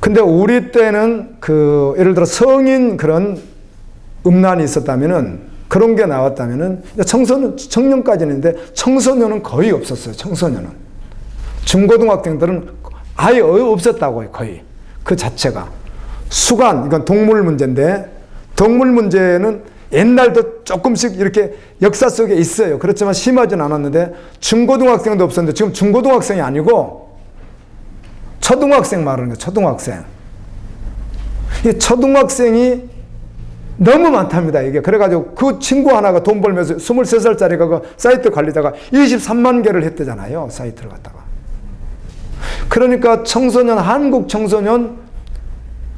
근데 우리 때는 예를 들어 성인 그런 음란이 있었다면은, 그런 게 나왔다면은, 청년까지는 있는데 청소년은 거의 없었어요. 청소년은. 중고등학생들은 아예 없었다고요. 거의. 그 자체가. 수간, 이건 동물 문제인데, 동물 문제는 옛날도 조금씩 이렇게 역사 속에 있어요. 그렇지만 심하진 않았는데, 중고등학생도 없었는데, 지금 중고등학생이 아니고 초등학생 말하는 거예요. 초등학생. 이 초등학생이 너무 많답니다. 이게. 그래가지고 그 친구 하나가 돈 벌면서 23살짜리가 그 사이트 관리다가 23만 개를 했대잖아요. 사이트를 갖다가. 그러니까 청소년, 한국 청소년,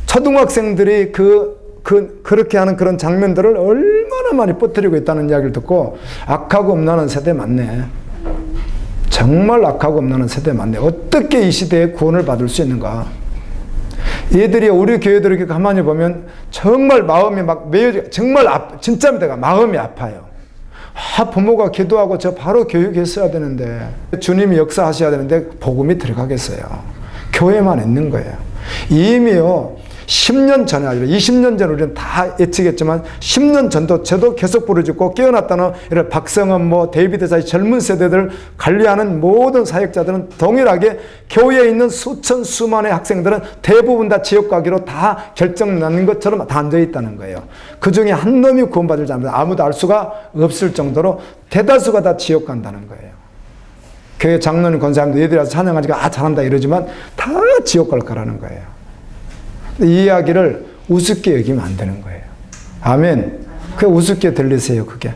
초등학생들이 그렇게 하는 그런 장면들을 얼마나 많이 퍼뜨리고 있다는 이야기를 듣고, 악하고 음란한 세대 맞네. 정말 악하고 음란한 세대 맞네. 어떻게 이 시대에 구원을 받을 수 있는가. 얘들이, 우리 교회들 이렇게 가만히 보면 정말 마음이 정말 진짜입니다. 마음이 아파요. 부모가 기도하고 저 바로 교육했어야 되는데, 주님이 역사하셔야 되는데 복음이 들어가겠어요. 교회만 있는 거예요. 이미요 10년 전에, 아니라 20년 전에 우리는 다 예측했지만 10년 전도 저도 계속 부르짖고 깨어났다는 이런 박성은 데이비드 사이 젊은 세대들 관리하는 모든 사역자들은 동일하게 교회에 있는 수만의 학생들은 대부분 다 지옥 가기로 다 결정나는 것처럼 다 앉아 있다는 거예요. 그 중에 한 놈이 구원받을 자는 아무도 알 수가 없을 정도로 대다수가 다 지옥 간다는 거예요. 교회 장로님 권사님도 얘들이 와서 찬양하니까 잘한다 이러지만 다 지옥 갈 거라는 거예요. 이 이야기를 우습게 여기면 안 되는 거예요. 아멘. 그게 우습게 들리세요, 그게.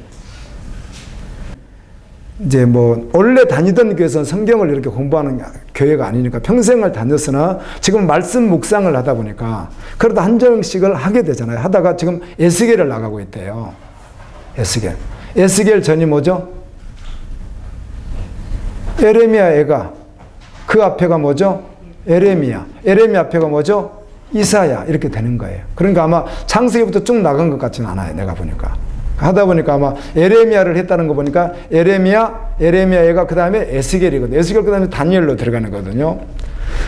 이제 원래 다니던 교회에서는 성경을 이렇게 공부하는 교회가 아니니까 평생을 다녔으나 지금 말씀 묵상을 하다 보니까 그러다 한정식을 하게 되잖아요. 하다가 지금 에스겔을 나가고 있대요. 에스겔 전이 뭐죠? 에레미야 애가. 그 앞에가 뭐죠? 에레미야 앞에가 뭐죠? 이사야. 이렇게 되는 거예요. 그러니까 아마 창세기부터 쭉 나간 것 같지는 않아요. 내가 보니까. 하다 보니까 아마 에레미야를 했다는 거 보니까 에레미야 애가 그 다음에 에스겔이거든요. 에스겔 그 다음에 다니엘로 들어가는 거거든요.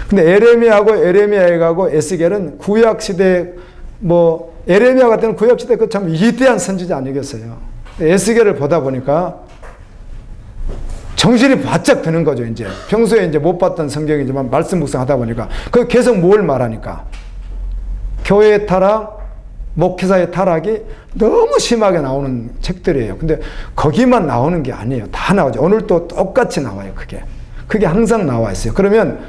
근데 에레미야하고 에레미야 애가하고 에스겔은 구약시대, 에레미야 같은 경우는 구약시대 그 참 위대한 선지자 아니겠어요. 에스겔을 보다 보니까 정신이 바짝 드는 거죠, 이제. 평소에 이제 못 봤던 성경이지만 말씀 묵상하다 보니까. 그 계속 뭘 말하니까. 교회의 타락, 목회자의 타락이 너무 심하게 나오는 책들이에요. 근데 거기만 나오는 게 아니에요. 다 나오죠. 오늘도 똑같이 나와요, 그게. 그게 항상 나와 있어요. 그러면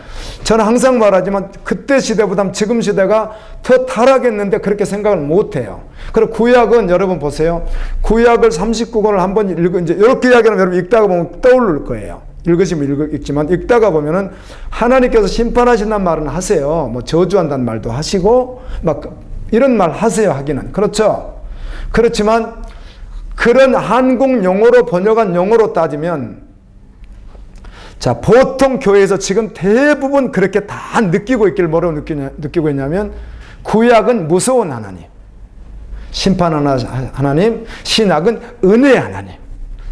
저는 항상 말하지만 그때 시대보다 지금 시대가 더 타락했는데 그렇게 생각을 못 해요. 그리고 구약은 여러분 보세요. 구약을 39권을 한번 이제 이렇게 이야기하면 여러분 읽다가 보면 떠오를 거예요. 읽으시면 읽지만 읽다가 보면은 하나님께서 심판하신다는 말은 하세요. 저주한다는 말도 하시고 이런 말 하세요, 하기는. 그렇죠. 그렇지만 그런 한국 용어로 번역한 용어로 따지면, 자, 보통 교회에서 지금 대부분 그렇게 다 느끼고 있길 뭐라고 느끼고 있냐면, 구약은 무서운 하나님, 심판하는 하나님, 신약은 은혜의 하나님,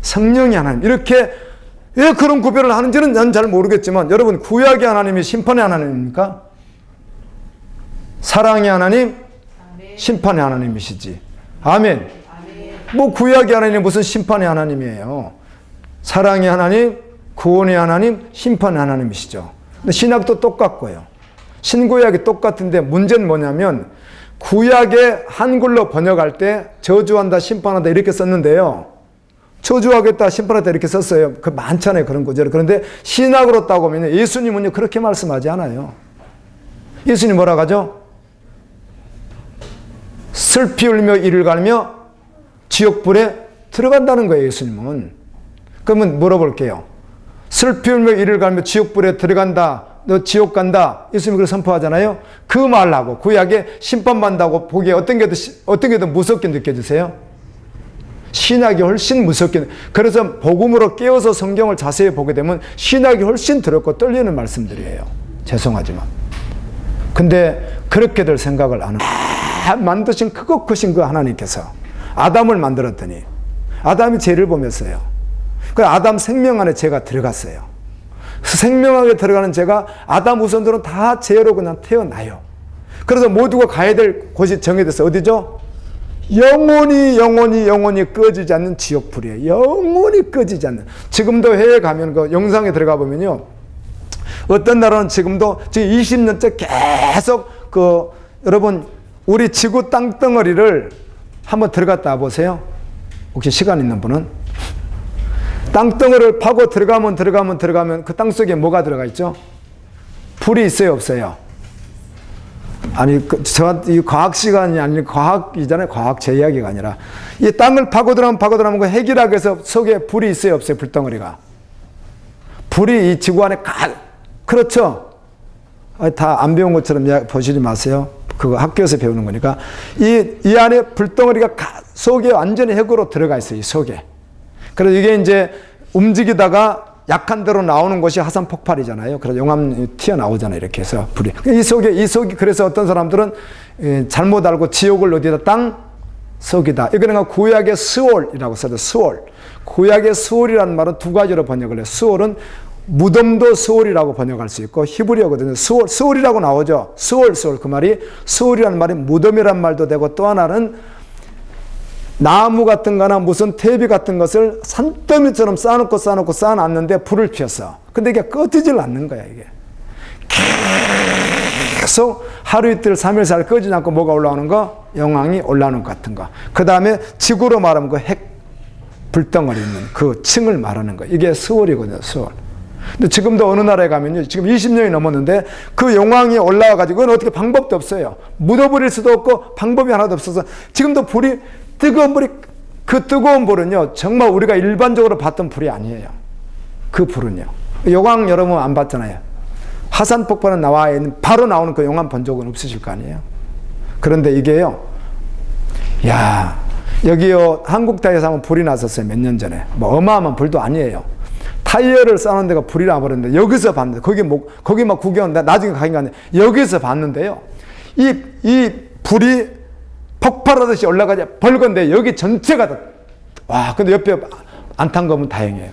성령의 하나님, 이렇게 왜 그런 구별을 하는지는 난 잘 모르겠지만, 여러분, 구약의 하나님이 심판의 하나님입니까? 사랑의 하나님, 심판의 하나님이시지. 아멘. 구약의 하나님이 무슨 심판의 하나님이에요. 사랑의 하나님, 구원의 하나님, 심판의 하나님이시죠. 근데 신약도 똑같고요. 신구약이 똑같은데 문제는 뭐냐면, 구약의 한글로 번역할 때 저주한다, 심판한다 이렇게 썼는데요. 저주하겠다, 심판하겠다 이렇게 썼어요. 많잖아요, 그런 구절. 그런데 신약으로 따고면 예수님은요 그렇게 말씀하지 않아요. 예수님 뭐라고 하죠? 슬피 울며 이를 갈며 지옥불에 들어간다는 거예요, 예수님은. 그러면 물어볼게요. 슬피 울며 이를 갈며 지옥불에 들어간다, 너 지옥 간다, 예수님이 그렇게 선포하잖아요. 그 말하고 구약에 심판받는다고 보기에 어떤 게 더 무섭게 느껴지세요? 신약이 훨씬 무섭게. 그래서 복음으로 깨어서 성경을 자세히 보게 되면 신약이 훨씬 두렵고 떨리는 말씀들이에요. 죄송하지만. 근데 그렇게들 생각을 안 합니다. 만드신 크고 크신 그 하나님께서 아담을 만들었더니 아담이 죄를 범했어요. 그 아담 생명 안에 죄가 들어갔어요. 생명 안에 들어가는 죄가 아담 후손들은 다 죄로 그냥 태어나요. 그래서 모두가 가야 될 곳이 정해졌어요. 어디죠? 영원히 꺼지지 않는 지옥불이에요. 영원히 꺼지지 않는. 지금도 해외 가면 그 영상에 들어가 보면요. 어떤 나라는 지금도 지금 20년째 계속 여러분 우리 지구 땅덩어리를 한번 들어갔다 와보세요. 혹시 시간 있는 분은? 땅덩어리를 파고 들어가면 그 땅속에 뭐가 들어가 있죠? 불이 있어요, 없어요? 아니, 이 과학 시간이 아니라 과학이잖아요. 과학 제 이야기가 아니라. 이 땅을 파고 들어가면 그 핵이라고 속에 불이 있어요, 없어요? 불덩어리가. 불이 이 지구 안에 그렇죠? 다 안 배운 것처럼 보시지 마세요. 그거 학교에서 배우는 거니까. 이 안에 불덩어리가 속에 완전히 핵으로 들어가 있어요, 이 속에. 그래서 이게 이제 움직이다가 약한 대로 나오는 것이 화산 폭발이잖아요. 그래서 용암이 튀어나오잖아요. 이렇게 해서 불이. 이 속이 그래서 어떤 사람들은 잘못 알고 지옥을 어디다? 땅 속이다. 이거는 구약의 스올이라고 써요. 스올. 구약의 스올이라는 말은 두 가지로 번역을 해요. 스올은 무덤도 스올이라고 번역할 수 있고 히브리어거든요. 스올이라고 나오죠. 스올. 그 말이 스올이라는 말이 무덤이란 말도 되고 또 하나는 나무 같은 거나 무슨 퇴비 같은 것을 산더미처럼 쌓아놨는데 불을 피웠어. 근데 이게 꺼지질 않는 거야, 이게. 계속 하루 이틀 3일 4일 꺼지지 않고 뭐가 올라오는 거? 영광이 올라오는 것 같은 거. 그 다음에 지구로 말하면 그 핵 불덩어리 있는 그 층을 말하는 거. 이게 스월이거든요, 스월. 근데 지금도 어느 나라에 가면요, 지금 20년이 넘었는데 그 용왕이 올라와가지고 그건 어떻게 방법도 없어요. 묻어버릴 수도 없고 방법이 하나도 없어서 지금도 그 뜨거운 불은요, 정말 우리가 일반적으로 봤던 불이 아니에요. 그 불은요. 용왕 여러분 안 봤잖아요. 화산 폭발은 바로 나오는 그 용왕 본 적은 없으실 거 아니에요. 그런데 이게요, 여기요, 한국타이에서 한번 불이 났었어요. 몇 년 전에. 뭐 어마어마한 불도 아니에요. 타이어를 쌓는 데가 불이 나버렸는데 여기서 봤는데 거기 막 구경한다. 나중에 가긴 갔는데 여기서 봤는데요. 이 불이 폭발하듯이 올라가자 벌건데 여기 전체가 근데 옆에 안 탄 거면 다행이에요.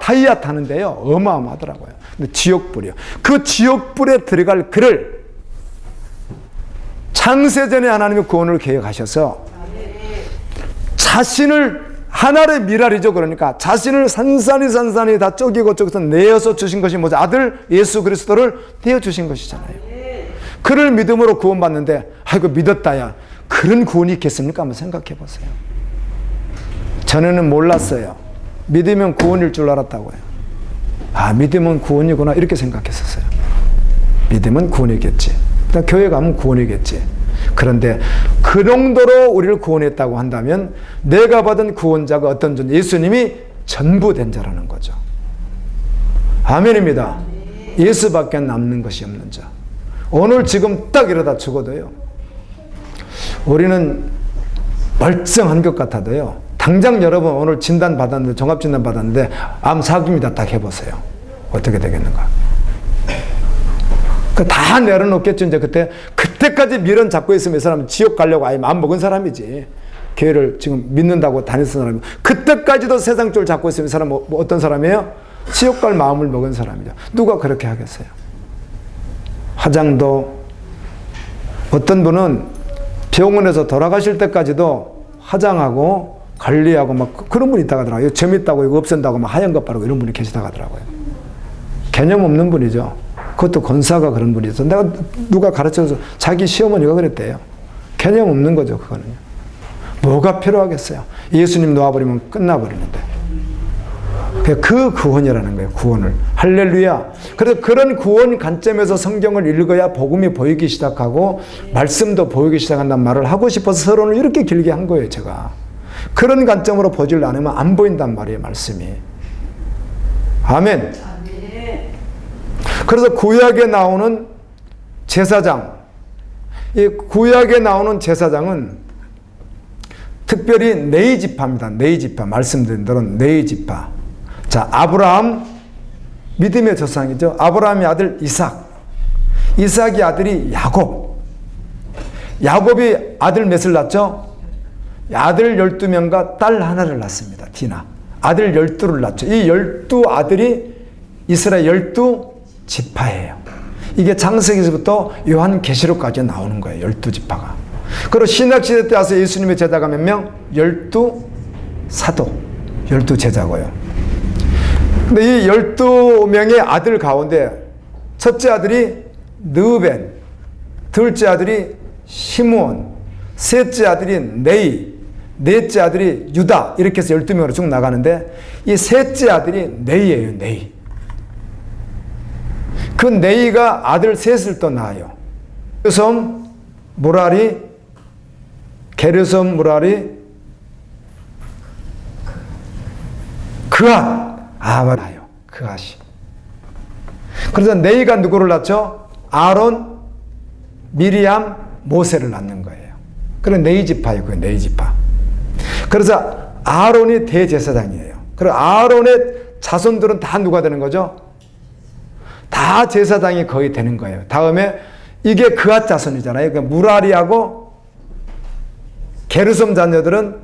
타이어 타는데요. 어마어마하더라고요. 근데 지옥불이요. 그 지옥불에 들어갈 그를 창세전에 하나님이 구원을 계획하셔서 자신을 하나의 미랄이죠. 그러니까 자신을 산산이 다 쪼개고 내어서 주신 것이 뭐죠? 아들 예수 그리스도를 내어주신 것이잖아요. 그를 믿음으로 구원받는데 아이고 믿었다야. 그런 구원이 있겠습니까? 한번 생각해 보세요. 전에는 몰랐어요. 믿으면 구원일 줄 알았다고요. 믿으면 구원이구나 이렇게 생각했었어요. 믿으면 구원이겠지. 교회 가면 구원이겠지. 그런데 그 정도로 우리를 구원했다고 한다면 내가 받은 구원자가 어떤 존재? 예수님이 전부 된 자라는 거죠. 아멘입니다. 예수밖에 남는 것이 없는 자. 오늘 지금 딱 이러다 죽어도요, 우리는 멀쩡한 것 같아도요, 당장 여러분 오늘 진단 받았는데, 종합 진단 받았는데 암 사기입니다. 딱 해보세요. 어떻게 되겠는가? 다 내려놓겠죠. 이제 그때까지 미련 잡고 있으면 이 사람은 지옥 가려고 아예 마음 먹은 사람이지. 교회를 지금 믿는다고 다녔던 사람이. 그때까지도 세상 줄 잡고 있으면 이 사람은 어떤 사람이에요? 지옥 갈 마음을 먹은 사람이죠. 누가 그렇게 하겠어요? 화장도, 어떤 분은 병원에서 돌아가실 때까지도 화장하고 관리하고 막 그런 분이 있다고 하더라고요. 점 있다고 이거 없앤다고 막 하얀 것 바르고 이런 분이 계시다고 하더라고요. 개념 없는 분이죠. 그것도 권사가 그런 분이 있어. 내가 누가 가르쳐서 자기 시어머니가 그랬대요. 개념 없는 거죠, 그거는요. 뭐가 필요하겠어요? 예수님 놓아버리면 끝나버리는데. 그 구원이라는 거예요, 구원을. 할렐루야. 그래서 그런 구원 관점에서 성경을 읽어야 복음이 보이기 시작하고 말씀도 보이기 시작한다는 말을 하고 싶어서 서론을 이렇게 길게 한 거예요, 제가. 그런 관점으로 보질 않으면 안 보인단 말이에요, 말씀이. 아멘. 그래서 구약에 나오는 제사장, 이 구약에 나오는 제사장은 특별히 네 지파입니다. 네 지파. 말씀드린 대로 네 지파. 자, 아브라함, 믿음의 조상이죠. 아브라함의 아들 이삭. 이삭의 아들이 야곱. 야곱이 아들 몇을 낳죠? 아들 12명과 딸 하나를 낳습니다. 디나. 아들 12를 낳죠. 이 12 아들이 이스라엘 12 지파예요. 이게 창세기에서부터 요한계시록까지 나오는 거예요. 12지파가. 그리고 신약시대 때 와서 예수님의 제자가 몇 명? 12사도, 12제자고요. 근데 이 12명의 아들 가운데 첫째 아들이 느벤, 둘째 아들이 시므온, 셋째 아들이 네이, 넷째 아들이 유다, 이렇게 해서 12명으로 쭉 나가는데 이 셋째 아들이 네이예요. 네이. 그 네이가 아들 셋을 또 낳아요. 게르솜, 무라리, 게르솜, 무라리, 그앗, 맞아요. 그앗이. 그래서 네이가 누구를 낳죠? 아론, 미리암, 모세를 낳는 거예요. 그래 네이 지파예요. 그 네이 지파. 그래서 아론이 대제사장이에요. 그리고 아론의 자손들은 다 누가 되는 거죠? 다 제사장이 거의 되는 거예요. 다음에 이게 그앗 자손이잖아요. 그러니까 무라리하고 게르솜 자녀들은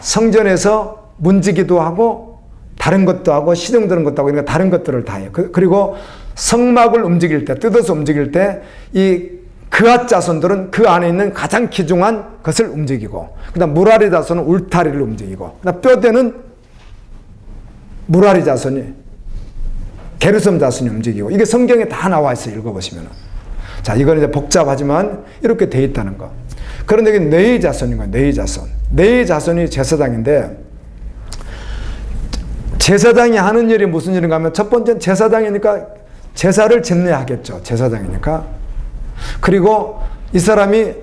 성전에서 문지기도 하고 다른 것도 하고 시동 드는 것도 하고 그러니까 다른 것들을 다 해요. 그리고 성막을 움직일 때, 뜯어서 움직일 때 이 그앗 자손들은 그 안에 있는 가장 귀중한 것을 움직이고, 그다음 무라리 자손은 울타리를 움직이고, 그다음 뼈대는 무라리 자손이, 게르솜 자손이 움직이고, 이게 성경에 다 나와 있어요. 읽어보시면. 자, 이건 이제 복잡하지만 이렇게 돼 있다는 거. 그런데 이게 네이 자손인 거예요. 네이 자손. 네이 자손이 제사장인데, 제사장이 하는 일이 무슨 일인가 하면 첫 번째는 제사장이니까 제사를 지내야 하겠죠. 제사장이니까. 그리고 이 사람이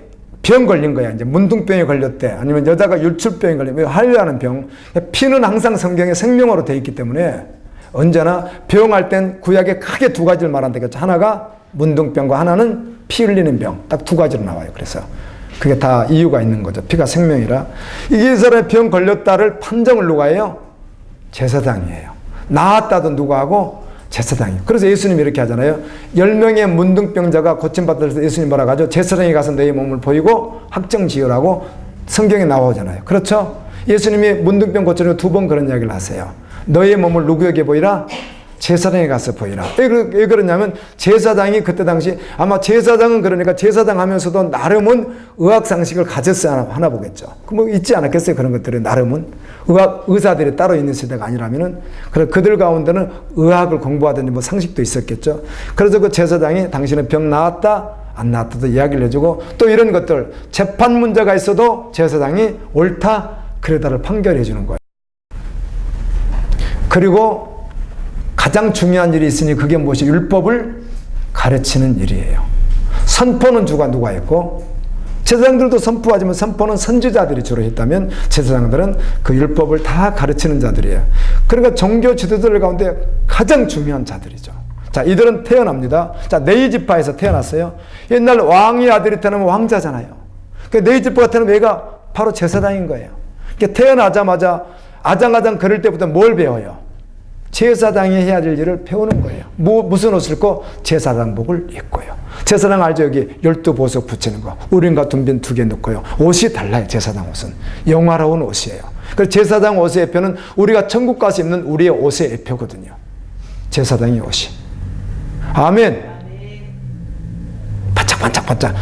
병 걸린 거야. 이제 문둥병에 걸렸대. 아니면 여자가 율출병에 걸리면 하려는 병. 피는 항상 성경에 생명으로 되어 있기 때문에 언제나 병할 땐 구약에 크게 두 가지를 말한다. 하나가 문둥병과 하나는 피 흘리는 병. 딱 두 가지로 나와요. 그래서 그게 다 이유가 있는 거죠. 피가 생명이라. 이게 이 사람이 병 걸렸다를 판정을 누가 해요? 제사장이에요. 나았다도 누가 하고? 제사장이에요. 그래서 예수님이 이렇게 하잖아요. 10명의 문둥병자가 고침받을 때 예수님 뭐라고 하죠? 제사장이 가서 너희 몸을 보이고 확정지으라고 성경에 나오잖아요. 그렇죠? 예수님이 문둥병 고치려고 2번 그런 이야기를 하세요. 너의 몸을 누구에게 보이라? 제사장에 가서 보이라. 왜 그러냐면 제사장이 그때 당시 아마 제사장은 그러니까 제사장 하면서도 나름은 의학상식을 가졌어야 하나 보겠죠. 뭐 있지 않았겠어요? 그런 것들이 나름은. 의사들이 따로 있는 세대가 아니라면은. 그래서 그들 가운데는 의학을 공부하더니 뭐 상식도 있었겠죠. 그래서 그 제사장이 당신은 병 나았다? 안 나았다도 이야기를 해주고 또 이런 것들 재판 문제가 있어도 제사장이 옳다? 그러다를 판결해 주는 거예요. 그리고 가장 중요한 일이 있으니 그게 무엇이? 율법을 가르치는 일이에요. 선포는 누가 했고, 제사장들도 선포하지만 선포는 선지자들이 주로 했다면 제사장들은 그 율법을 다 가르치는 자들이에요. 그러니까 종교 지도자들 가운데 가장 중요한 자들이죠. 자, 이들은 태어납니다. 자, 네이 지파에서 태어났어요. 옛날 왕의 아들이 태어나면 왕자잖아요. 그 네이 지파가 태어나면 얘가 바로 제사장인 거예요. 태어나자마자 아장아장 그럴 때부터 뭘 배워요? 제사장이 해야 될 일을 배우는 거예요. 무슨 옷을 입고? 제사장복을 입고요. 제사장 알죠? 여기 12보석 붙이는 거. 우린과 둔빈 2개 넣고요. 옷이 달라요. 제사장 옷은. 영화로운 옷이에요. 그래서 제사장 옷의 예표는 우리가 천국 가서 입는 우리의 옷의 예표거든요. 제사장의 옷이. 아멘. 반짝반짝반짝.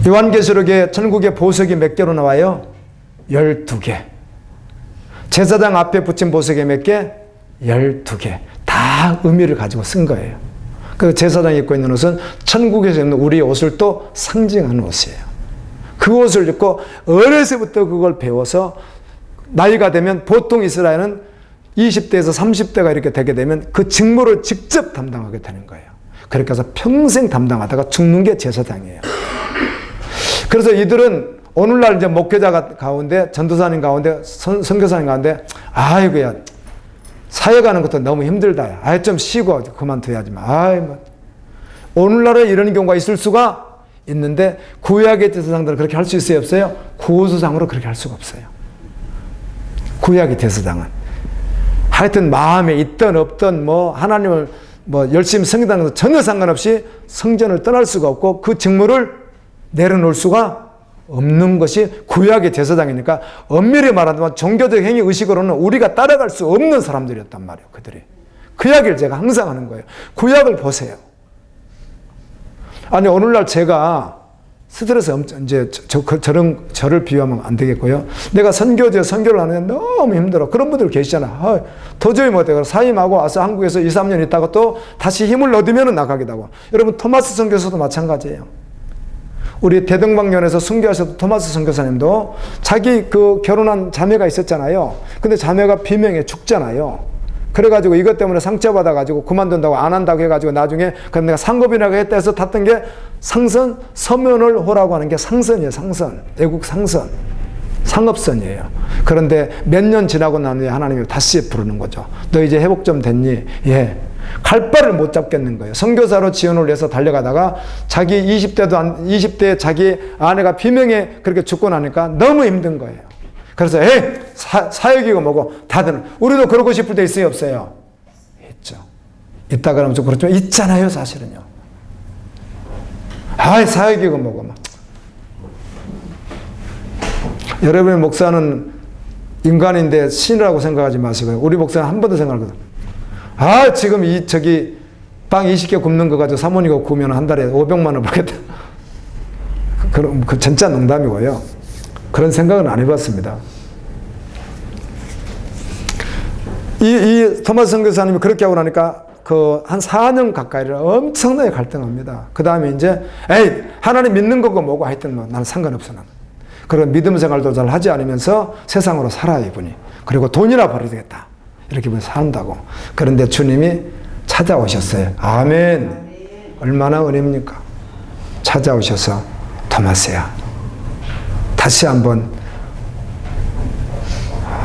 요한계시록에 천국의 보석이 몇 개로 나와요? 12개. 제사장 앞에 붙인 보석이 몇 개? 12개. 다 의미를 가지고 쓴 거예요. 그 제사장이 입고 있는 옷은 천국에서 입는 우리의 옷을 또 상징하는 옷이에요. 그 옷을 입고 어려서부터 그걸 배워서 나이가 되면 보통 이스라엘은 20대에서 30대가 이렇게 되게 되면 그 직무를 직접 담당하게 되는 거예요. 그렇게 해서 평생 담당하다가 죽는 게 제사장이에요. 그래서 이들은 오늘날 이제 목회자 가운데, 전도사님 가운데, 선교사님 가운데, 아이고야, 사역하는 것도 너무 힘들다. 아이, 좀 쉬고 그만둬야지만. 아이, 뭐. 오늘날에 이런 경우가 있을 수가 있는데, 구약의 제사장들은 그렇게 할 수 있어요, 없어요? 구호수상으로 그렇게 할 수가 없어요. 구약의 제사장은. 하여튼 마음에 있든 없든 뭐, 하나님을 뭐 열심히 섬기다는 것도 전혀 상관없이 성전을 떠날 수가 없고, 그 직무를 내려놓을 수가 없는 것이 구약의 제사장이니까 엄밀히 말하자면 종교적 행위 의식으로는 우리가 따라갈 수 없는 사람들이었단 말이에요. 그들이. 그 이야기를 제가 항상 하는 거예요. 구약을 보세요. 아니, 오늘날 제가 스트레스 이제 저를 비유하면 안 되겠고요. 내가 선교를 하는데 너무 힘들어. 그런 분들 계시잖아. 도저히 못해. 사임하고 와서 한국에서 2, 3년 있다가 또 다시 힘을 얻으면 나가기도 하고. 여러분, 토마스 선교사도 마찬가지예요. 우리 대동방면에서 순교하셨던 토마스 선교사님도 자기 그 결혼한 자매가 있었잖아요. 근데 자매가 비명에 죽잖아요. 그래가지고 이것 때문에 상처받아가지고 그만둔다고 안 한다고 해가지고 나중에 그럼 내가 상급이라고 했다 해서 탔던 게 상선, 서면을 호라고 하는 게 상선이에요. 상선. 외국 상선. 상업선이에요. 그런데 몇 년 지나고 난 후에 하나님이 다시 부르는 거죠. 너 이제 회복 좀 됐니? 예. 갈 바를 못 잡겠는 거예요. 선교사로 지원을 해서 달려가다가 자기 20대 자기 아내가 비명에 그렇게 죽고 나니까 너무 힘든 거예요. 그래서 사역이고 뭐고 다들 우리도 그러고 싶을 때 있어요, 없어요? 있죠. 있다 그러면 좀 그렇지만 있잖아요, 사실은요. 사역이고 뭐고 막. 여러분의 목사는 인간인데 신이라고 생각하지 마시고요. 우리 목사는 한 번도 생각하거든요. 지금 빵 20개 굽는 거 가지고 사모니가 구우면 한 달에 500만 원 벌겠다. 그 진짜 농담이고요. 그런 생각은 안 해봤습니다. 이 토마스 선교사님이 그렇게 하고 나니까 한 4년 가까이를 엄청나게 갈등합니다. 그 다음에 이제 하나님 믿는 거고 뭐고 하여튼 나는 상관없어. 나는. 그런 믿음 생활도 잘 하지 않으면서 세상으로 살아요, 이분이. 그리고 돈이나 벌어야 되겠다. 이렇게 산다고. 그런데 주님이 찾아오셨어요. 아멘. 얼마나 은혜입니까? 찾아오셔서 토마스야, 다시 한번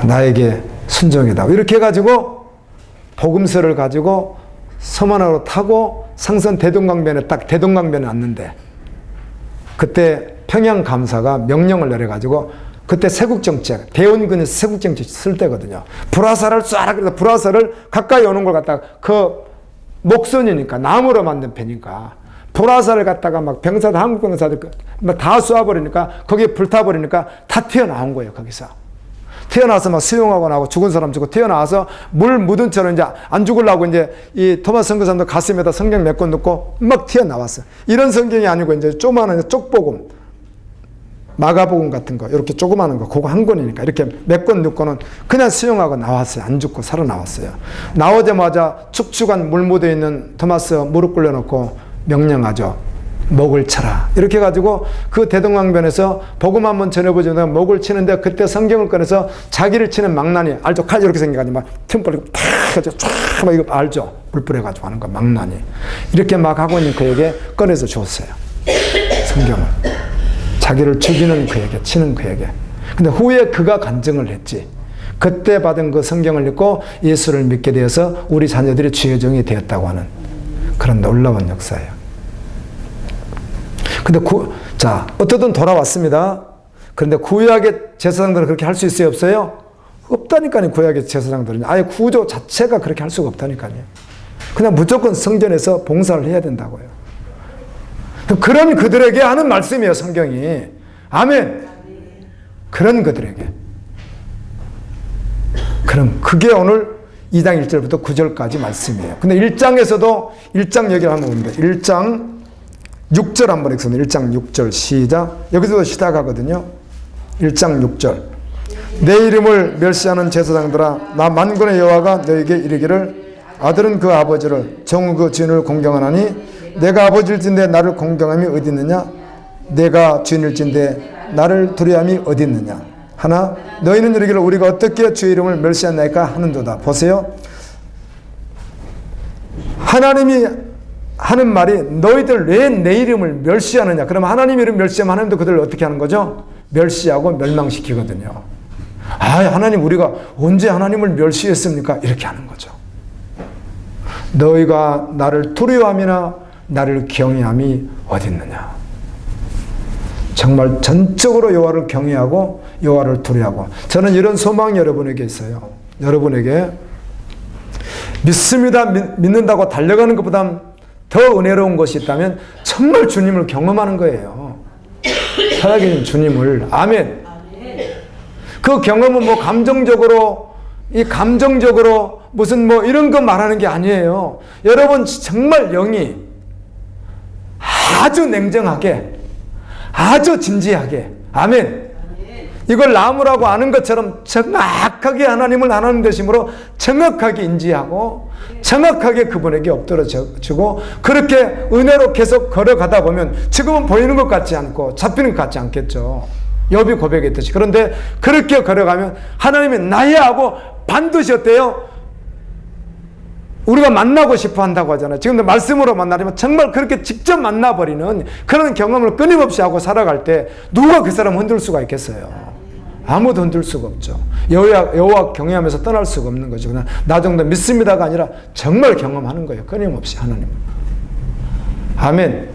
나에게 순종이다. 이렇게 해가지고 복음서를 가지고 서만화로 타고 상선 대동강변에 왔는데 그때 평양감사가 명령을 내려가지고 그때 세국정책, 대원군이 세국정책 쓸 때거든요. 불화살을 쏴라 그래서 불화살을 가까이 오는 걸 갖다가 그 목선이니까 나무로 만든 배니까 불화살을 갖다가 막 병사들, 한국 병사들 다 쏘아버리니까 거기에 불타버리니까 다 튀어나온 거예요, 거기서. 튀어나와서 막 수용하고 나고 죽은 사람 죽고 튀어나와서 물 묻은 채로 이제 안 죽으려고 이제 이 토마스 선교사님도 가슴에다 성경 몇 권 넣고 막 튀어나왔어. 이런 성경이 아니고 이제 조그마한 쪽복음, 마가복음 같은 거, 이렇게 조그마한 거, 그거 한 권이니까 이렇게 몇 권 넣고는 그냥 수용하고 나왔어요. 안 죽고 살아나왔어요. 나오자마자 축축한 물 묻어 있는 토마스 무릎 꿇려놓고 명령하죠. 목을 쳐라. 이렇게 해가지고 그 대동강변에서 복음 한번 전해보자 목을 치는데 그때 성경을 꺼내서 자기를 치는 망나니, 알죠? 칼 이렇게 생겨가지고 막 틈벌리고 탁 해가지고 쫙 막 이거 알죠? 물 뿌려가지고 하는 거, 망나니. 이렇게 막 하고 있는 그에게 꺼내서 줬어요. 성경을. 자기를 죽이는 그에게, 치는 그에게. 근데 후에 그가 간증을 했지. 그때 받은 그 성경을 읽고 예수를 믿게 되어서 우리 자녀들이 주의 종이 되었다고 하는 그런 놀라운 역사예요. 근데 어떻든 돌아왔습니다. 그런데 구약의 제사장들은 그렇게 할 수 있어요, 없어요? 없다니까요, 구약의 제사장들은. 아예 구조 자체가 그렇게 할 수가 없다니까요. 그냥 무조건 성전에서 봉사를 해야 된다고요. 그런 그들에게 하는 말씀이에요, 성경이. 아멘. 그런 그들에게. 그럼 그게 오늘 2장 1절부터 9절까지 말씀이에요. 근데 1장에서도 1장 얘기를 한번 봅니다. 1장 6절 한번 읽습니다. 1장 6절 시작. 여기서도 시작하거든요. 1장 6절. 내 이름을 멸시하는 제사장들아, 나 만군의 여호와가 너에게 이르기를 아들은 그 아버지를 종은 그 주인을 공경하나니 내가 아버지일진데 나를 공경함이 어디 있느냐? 내가 주인일진데 나를 두려움이 어디 있느냐? 하나 너희는 이르기를 우리가 어떻게 주의 이름을 멸시하나이까 하는도다. 보세요. 하나님이 하는 말이 너희들 왜 내 이름을 멸시하느냐? 그러면 하나님 이름 멸시하면 하나님도 그들을 어떻게 하는 거죠? 멸시하고 멸망시키거든요. 하나님 우리가 언제 하나님을 멸시했습니까? 이렇게 하는 거죠. 너희가 나를 두려워함이나 나를 경외함이 어디 있느냐? 정말 전적으로 여호와를 경외하고 여호와를 두려워하고. 저는 이런 소망이 여러분에게 있어요. 여러분에게 믿습니다, 믿는다고 달려가는 것보다 더 은혜로운 것이 있다면 정말 주님을 경험하는 거예요. 살아계신 주님을. 아멘. 그 경험은 뭐 감정적으로 무슨 뭐 이런 거 말하는 게 아니에요. 여러분 정말 영이 아주 냉정하게, 아주 진지하게. 아멘. 이걸 나무라고 아는 것처럼 정확하게 하나님을 하나님 되심으로 정확하게 인지하고 정확하게 그분에게 엎드려지고 그렇게 은혜로 계속 걸어가다 보면 지금은 보이는 것 같지 않고 잡히는 것 같지 않겠죠. 욥이 고백했듯이. 그런데 그렇게 걸어가면 하나님이 나야 하고 반드시 어때요? 우리가 만나고 싶어 한다고 하잖아요. 지금도 말씀으로 만나려면 정말 그렇게 직접 만나버리는 그런 경험을 끊임없이 하고 살아갈 때 누가 그 사람 흔들 수가 있겠어요? 아무도 흔들 수가 없죠. 여호와 경외하면서 떠날 수가 없는 거죠. 그냥 나 정도 믿습니다가 아니라 정말 경험하는 거예요. 끊임없이 하나님. 아멘.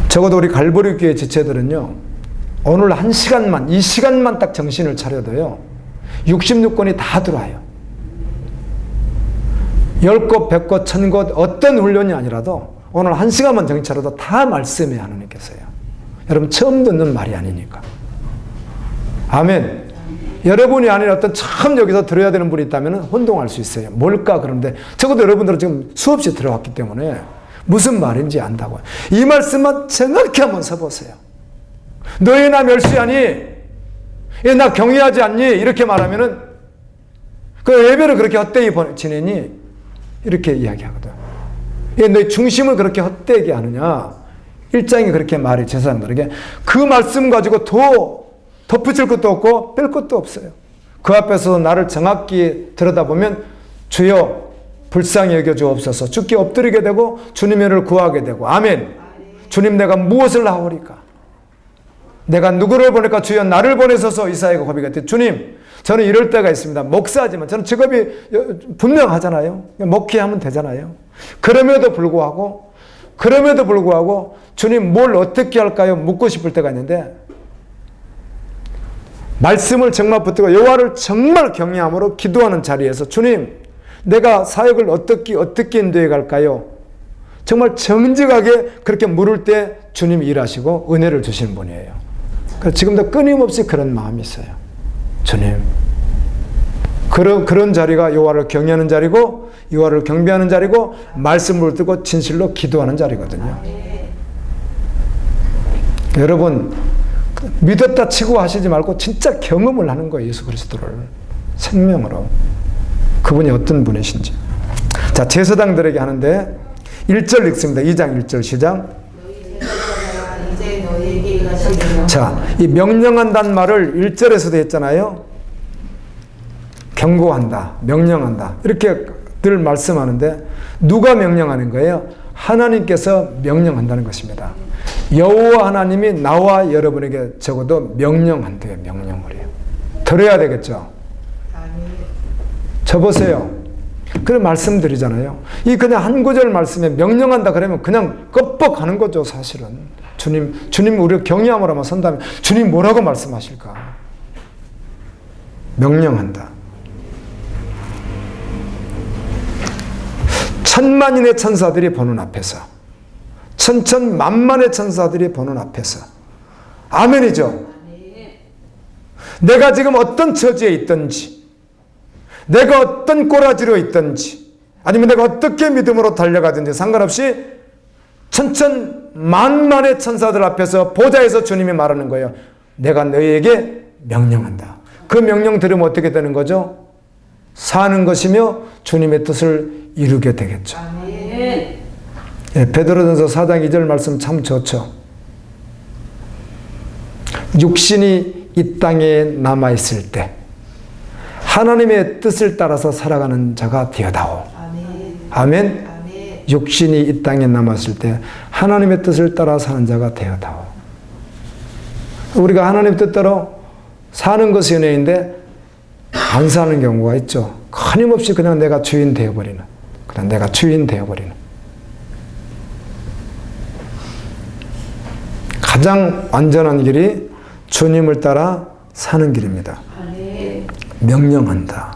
적어도 우리 갈보리 교회 지체들은요, 오늘 한 시간만, 이 시간만 딱 정신을 차려도요, 66권이 다 들어와요. 10곳, 100곳, 1000곳 어떤 훈련이 아니라도 오늘 한 시간만 정신 차려도 다 말씀에 하나님께서요. 여러분 처음 듣는 말이 아니니까. 아멘. 여러분이 아닌 어떤 처음 여기서 들어야 되는 분이 있다면 혼동할 수 있어요. 뭘까 그런데 적어도 여러분들은 지금 수없이 들어왔기 때문에 무슨 말인지 안다고요. 이 말씀만 정확히 한번 써보세요. 너희 나 멸시하니? 나 경외하지 않니? 이렇게 말하면은 그 예배를 그렇게 헛되이 지내니? 이렇게 이야기하거든. 너희 중심을 그렇게 헛되게 하느냐? 1장이 그렇게 말해 제사장들에게. 그 말씀 가지고 더 덧붙일 것도 없고 뺄 것도 없어요. 그 앞에서 나를 정확히 들여다보면 주여 불쌍히 여겨주옵소서. 주께 엎드리게 되고 주님의 은혜를 구하게 되고. 아멘. 주님 내가 무엇을 하오리까? 내가 누구를 보낼까? 주여 나를 보내소서. 이사야가 고백했대. 주님 저는 이럴 때가 있습니다. 목사지만 저는 직업이 분명하잖아요. 목회하면 되잖아요. 그럼에도 불구하고 주님 뭘 어떻게 할까요? 묻고 싶을 때가 있는데 말씀을 정말 붙들고 여호와를 정말 경외함으로 기도하는 자리에서 주님 내가 사역을 어떻게 인도해 갈까요? 정말 정직하게 그렇게 물을 때 주님이 일하시고 은혜를 주시는 분이에요. 지금도 끊임없이 그런 마음이 있어요. 주님 그런 자리가 여호와를 경외하는 자리고 여호와를 경배하는 자리고 말씀을 듣고 진실로 기도하는 자리거든요. 여러분 믿었다 치고 하시지 말고 진짜 경험을 하는 거예요. 예수 그리스도를 생명으로. 그분이 어떤 분이신지. 자, 제사장들에게 하는데 1절 읽습니다. 2장 1절 시작. 자, 이 명령한다는 말을 1절에서도 했잖아요. 경고한다, 명령한다 이렇게 늘 말씀하는데 누가 명령하는 거예요? 하나님께서 명령한다는 것입니다. 여호와 하나님이 나와 여러분에게 적어도 명령한대요. 명령을 해요. 들어야 되겠죠. 저 보세요. 그런 말씀드리잖아요. 이 그냥 한 구절 말씀에 명령한다 그러면 그냥 껍벅하는 거죠. 사실은 주님 우리를 경외함으로만 선다면 주님 뭐라고 말씀하실까? 명령한다. 천만인의 천사들이 보는 앞에서, 천천만만의 천사들이 보는 앞에서. 아멘이죠. 내가 지금 어떤 처지에 있든지, 내가 어떤 꼬라지로 있든지, 아니면 내가 어떻게 믿음으로 달려가든지 상관없이 천천만만의 천사들 앞에서 보좌에서 주님이 말하는 거예요. 내가 너희에게 명령한다. 그 명령 들으면 어떻게 되는 거죠? 사는 것이며 주님의 뜻을 이루게 되겠죠. 예, 베드로전서 4장 2절 말씀 참 좋죠. 육신이 이 땅에 남아있을 때 하나님의 뜻을 따라서 살아가는 자가 되어다오. 아멘. 육신이 이 땅에 남았을 때 하나님의 뜻을 따라 사는 자가 되어다오. 우리가 하나님 뜻대로 사는 것이 은혜인데 안 사는 경우가 있죠. 끊임없이 그냥 내가 주인 되어버리는, 그냥 내가 주인 되어버리는. 가장 안전한 길이 주님을 따라 사는 길입니다. 명령한다.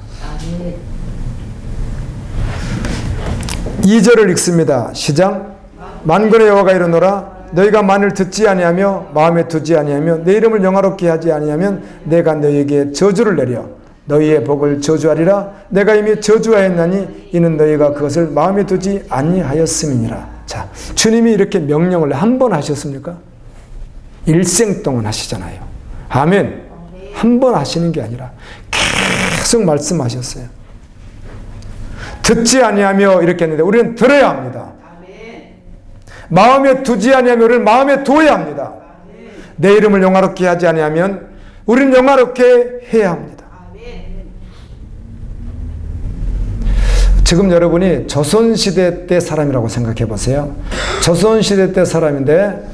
2절을 읽습니다. 시작. 만군의 여호와가 이르노라 너희가 만일 듣지 아니하며 마음에 두지 아니하며 내 이름을 영화롭게 하지 아니하면 내가 너희에게 저주를 내려 너희의 복을 저주하리라. 내가 이미 저주하였나니 이는 너희가 그것을 마음에 두지 아니하였음이니라. 자, 주님이 이렇게 명령을 한 번 하셨습니까? 일생 동안 하시잖아요. 아멘. 한 번 하시는 게 아니라 계속 말씀하셨어요. 듣지 아니하며 이렇게 했는데 우리는 들어야 합니다. 마음에 두지 아니하며 우리는 마음에 두어야 합니다. 내 이름을 영화롭게 하지 아니하면 우리는 영화롭게 해야 합니다. 지금 여러분이 조선시대 때 사람이라고 생각해 보세요. 조선시대 때 사람인데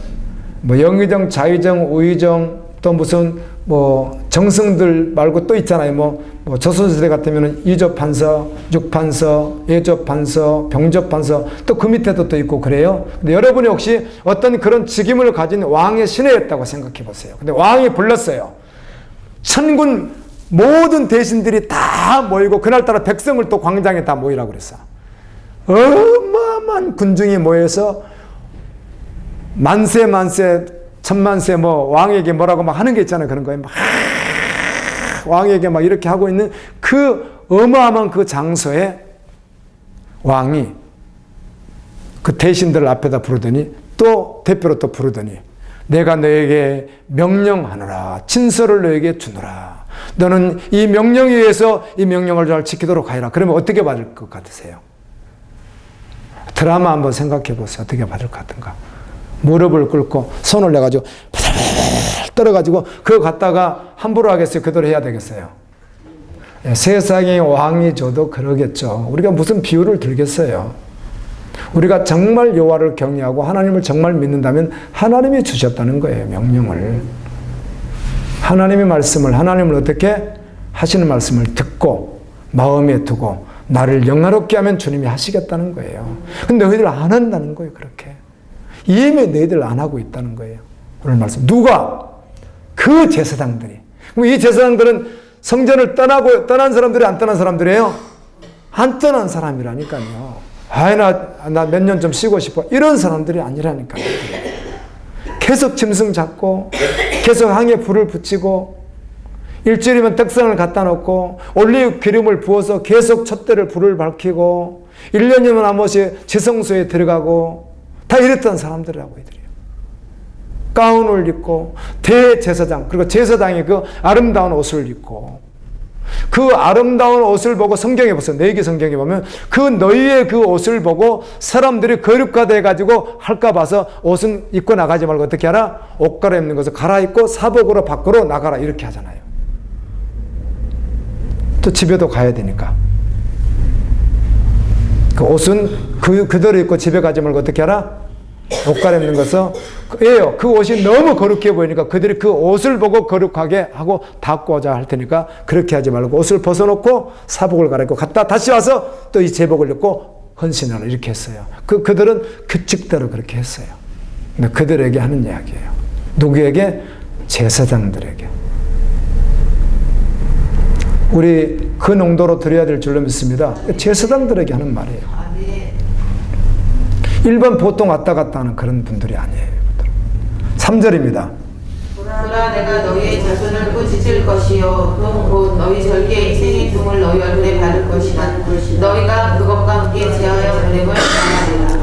뭐 영의정, 자의정, 우의정 또 무슨 뭐 정승들 말고 또 있잖아요. 뭐 조선시대 같으면 이조판서, 육판서, 예조판서, 병조판서 또 그 밑에도 또 있고 그래요. 근데 여러분이 혹시 어떤 그런 직임을 가진 왕의 신하였다고 생각해 보세요. 근데 왕이 불렀어요. 천군 모든 대신들이 다 모이고 그날따라 백성을 또 광장에 다 모이라고 그랬어. 어마어마한 군중이 모여서 만세 천만세 뭐 왕에게 뭐라고 막 하는 게 있잖아요. 그런 거예요. 막 왕에게 막 이렇게 하고 있는 그 어마어마한 그 장소에 왕이 그 대신들 앞에다 부르더니 또 대표로 또 부르더니 내가 너에게 명령하노라. 진서를 너에게 주노라. 너는 이 명령에 의해서 이 명령을 잘 지키도록 하여라. 그러면 어떻게 받을 것 같으세요? 드라마 한번 생각해 보세요. 어떻게 받을 것 같은가? 무릎을 꿇고 손을 내가지고 떨어가지고 그거 갖다가 함부로 하겠어요? 그대로 해야 되겠어요? 세상의 왕이 줘도 그러겠죠. 우리가 무슨 비유를 들겠어요? 우리가 정말 여호와를 경외하고 하나님을 정말 믿는다면 하나님이 주셨다는 거예요. 명령을. 하나님의 말씀을 하나님을 어떻게 하시는 말씀을 듣고 마음에 두고 나를 영화롭게 하면 주님이 하시겠다는 거예요. 근데 너희들 안 한다는 거예요. 그렇게. 이미 너희들 안 하고 있다는 거예요. 오늘 말씀. 누가? 그 제사장들이. 그럼 이 제사장들은 성전을 떠난 사람들이 안 떠난 사람들이에요? 안 떠난 사람이라니까요. 나 몇 년 좀 쉬고 싶어. 이런 사람들이 아니라니까요. 계속 짐승 잡고, 계속 항에 불을 붙이고, 일주일이면 떡상을 갖다 놓고, 올리브 기름을 부어서 계속 촛대를 불을 밝히고, 1년이면 한 번씩 지성소에 들어가고, 다 이랬던 사람들이라고 이들이에요. 가운을 입고, 대제사장, 그리고 제사장이 그 아름다운 옷을 입고, 그 아름다운 옷을 보고 성경에 보세요. 내기 성경에 보면 그 너희의 그 옷을 보고 사람들이 거룩하다 해가지고 할까 봐서 옷은 입고 나가지 말고 어떻게 하라? 옷 갈아입는 것을 갈아입고 사복으로 밖으로 나가라 이렇게 하잖아요. 또 집에도 가야 되니까 그 옷은 그대로 입고 집에 가지 말고 어떻게 하라? 옷 갈아입는 것은 예요. 그 옷이 너무 거룩해 보이니까 그들이 그 옷을 보고 거룩하게 하고 닦고자 할 테니까 그렇게 하지 말고 옷을 벗어놓고 사복을 갈아입고 갔다 다시 와서 또 이 제복을 입고 헌신하라 이렇게 했어요. 그들은 규칙대로 그렇게 했어요. 근데 그들에게 하는 이야기예요. 누구에게? 제사장들에게. 우리 그 농도로 드려야 될 줄로 믿습니다. 제사장들에게 하는 말이에요. 일반 보통 왔다 갔다 하는 그런 분들이 아니에요. 3절입니다. 보라 내가 너희의 자손을 꾸짖을 것이요 곧 너희 절기의 생의 둥을 너희 얼굴에 바를 것이다. 너희가 그것과 함께 제하여 보내고 하리라.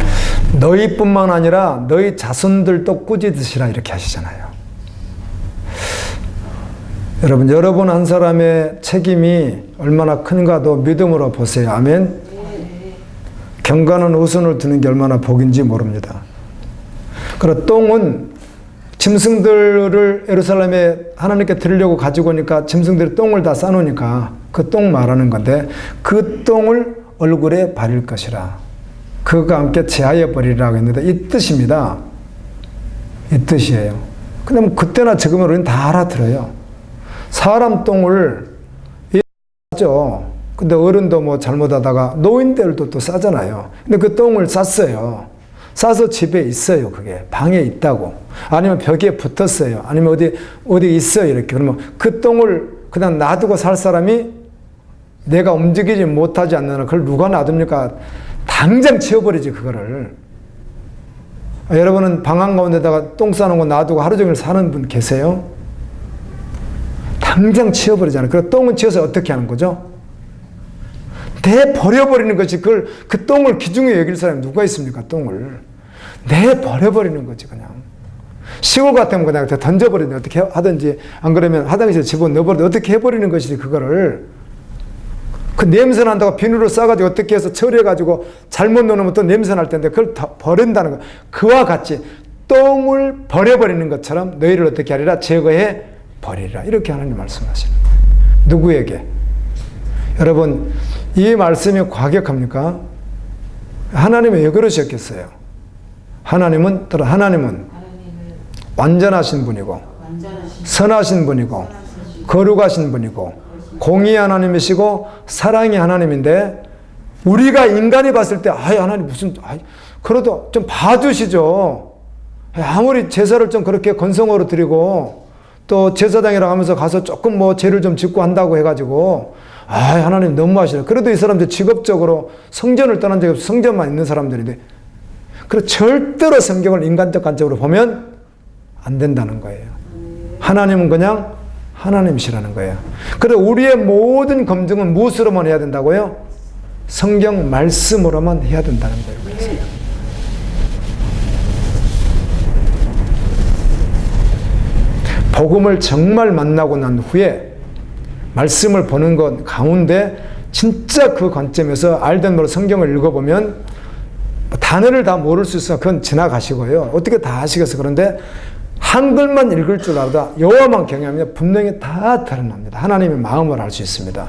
너희뿐만 아니라 너희 자손들도 꾸짖으시라 이렇게 하시잖아요. 여러분 한 사람의 책임이 얼마나 큰가도 믿음으로 보세요. 아멘. 경건한 우선을 두는 게 얼마나 복인지 모릅니다. 그리고 똥은 짐승들을 예루살렘에 하나님께 드리려고 가지고 오니까 짐승들이 똥을 다 싸놓으니까 그 똥 말하는 건데 그 똥을 얼굴에 바릴 것이라. 그것과 함께 제하여 버리라고 했는데 이 뜻입니다. 이 뜻이에요. 근데 뭐 그때나 지금은 우리는 다 알아들어요. 사람 똥을 하죠. 근데 어른도 뭐 잘못하다가 노인들도 또 싸잖아요. 근데 그 똥을 쌌어요. 싸서 집에 있어요. 그게 방에 있다고. 아니면 벽에 붙었어요. 아니면 어디 있어요. 이렇게. 그러면 그 똥을 그냥 놔두고 살 사람이 내가 움직이지 못하지 않는 한 그걸 누가 놔둡니까? 당장 치워버리지 그거를. 여러분은 방 한가운데다가 똥 싸는 거 놔두고 하루 종일 사는 분 계세요? 당장 치워버리잖아요. 그리고 똥은 치워서 어떻게 하는 거죠? 내버려버리는 것이 그 똥을 귀중히 여길 사람이 누가 있습니까? 똥을. 내버려버리는 거지, 그냥. 시골 같으면 그냥 던져버리든 어떻게 하든지, 안 그러면 화장실에 집어넣어버리든 어떻게 해버리는 것이지, 그거를. 그 냄새 난다고 비누를 싸가지고 어떻게 해서 처리해가지고 잘못 넣으면 또 냄새 날 텐데 그걸 다 버린다는 거. 그와 같이 똥을 버려버리는 것처럼 너희를 어떻게 하리라? 제거해 버리라. 이렇게 하나님 말씀하시는 거예요. 누구에게? 여러분, 이 말씀이 과격합니까? 하나님은 왜 그러셨겠어요? 하나님은 완전하신 분이고, 선하신 분이고, 거룩하신 분이고, 공의 하나님이시고, 사랑의 하나님인데, 우리가 인간이 봤을 때, 하나님 그래도 좀 봐주시죠. 아무리 제사를 좀 그렇게 건성으로 드리고, 또 제사장이라고 하면서 가서 조금 뭐 죄를 좀 짓고 한다고 해가지고, 하나님 너무하시네. 그래도 이 사람들 직업적으로 성전을 떠난 적이 없어. 성전만 있는 사람들인데, 그래서 절대로 성경을 인간적 관점으로 보면 안 된다는 거예요. 하나님은 그냥 하나님이시라는 거예요. 그래서 우리의 모든 검증은 무엇으로만 해야 된다고요? 성경 말씀으로만 해야 된다는 거예요. 그래서. 복음을 정말 만나고 난 후에 말씀을 보는 것 가운데 진짜 그 관점에서 알든 모르든 성경을 읽어보면 단어를 다 모를 수 있으면 그건 지나가시고요. 어떻게 다 아시겠어요? 그런데 한글만 읽을 줄 알아도 여호와만 경외하면 분명히 다 드러납니다. 하나님의 마음을 알 수 있습니다.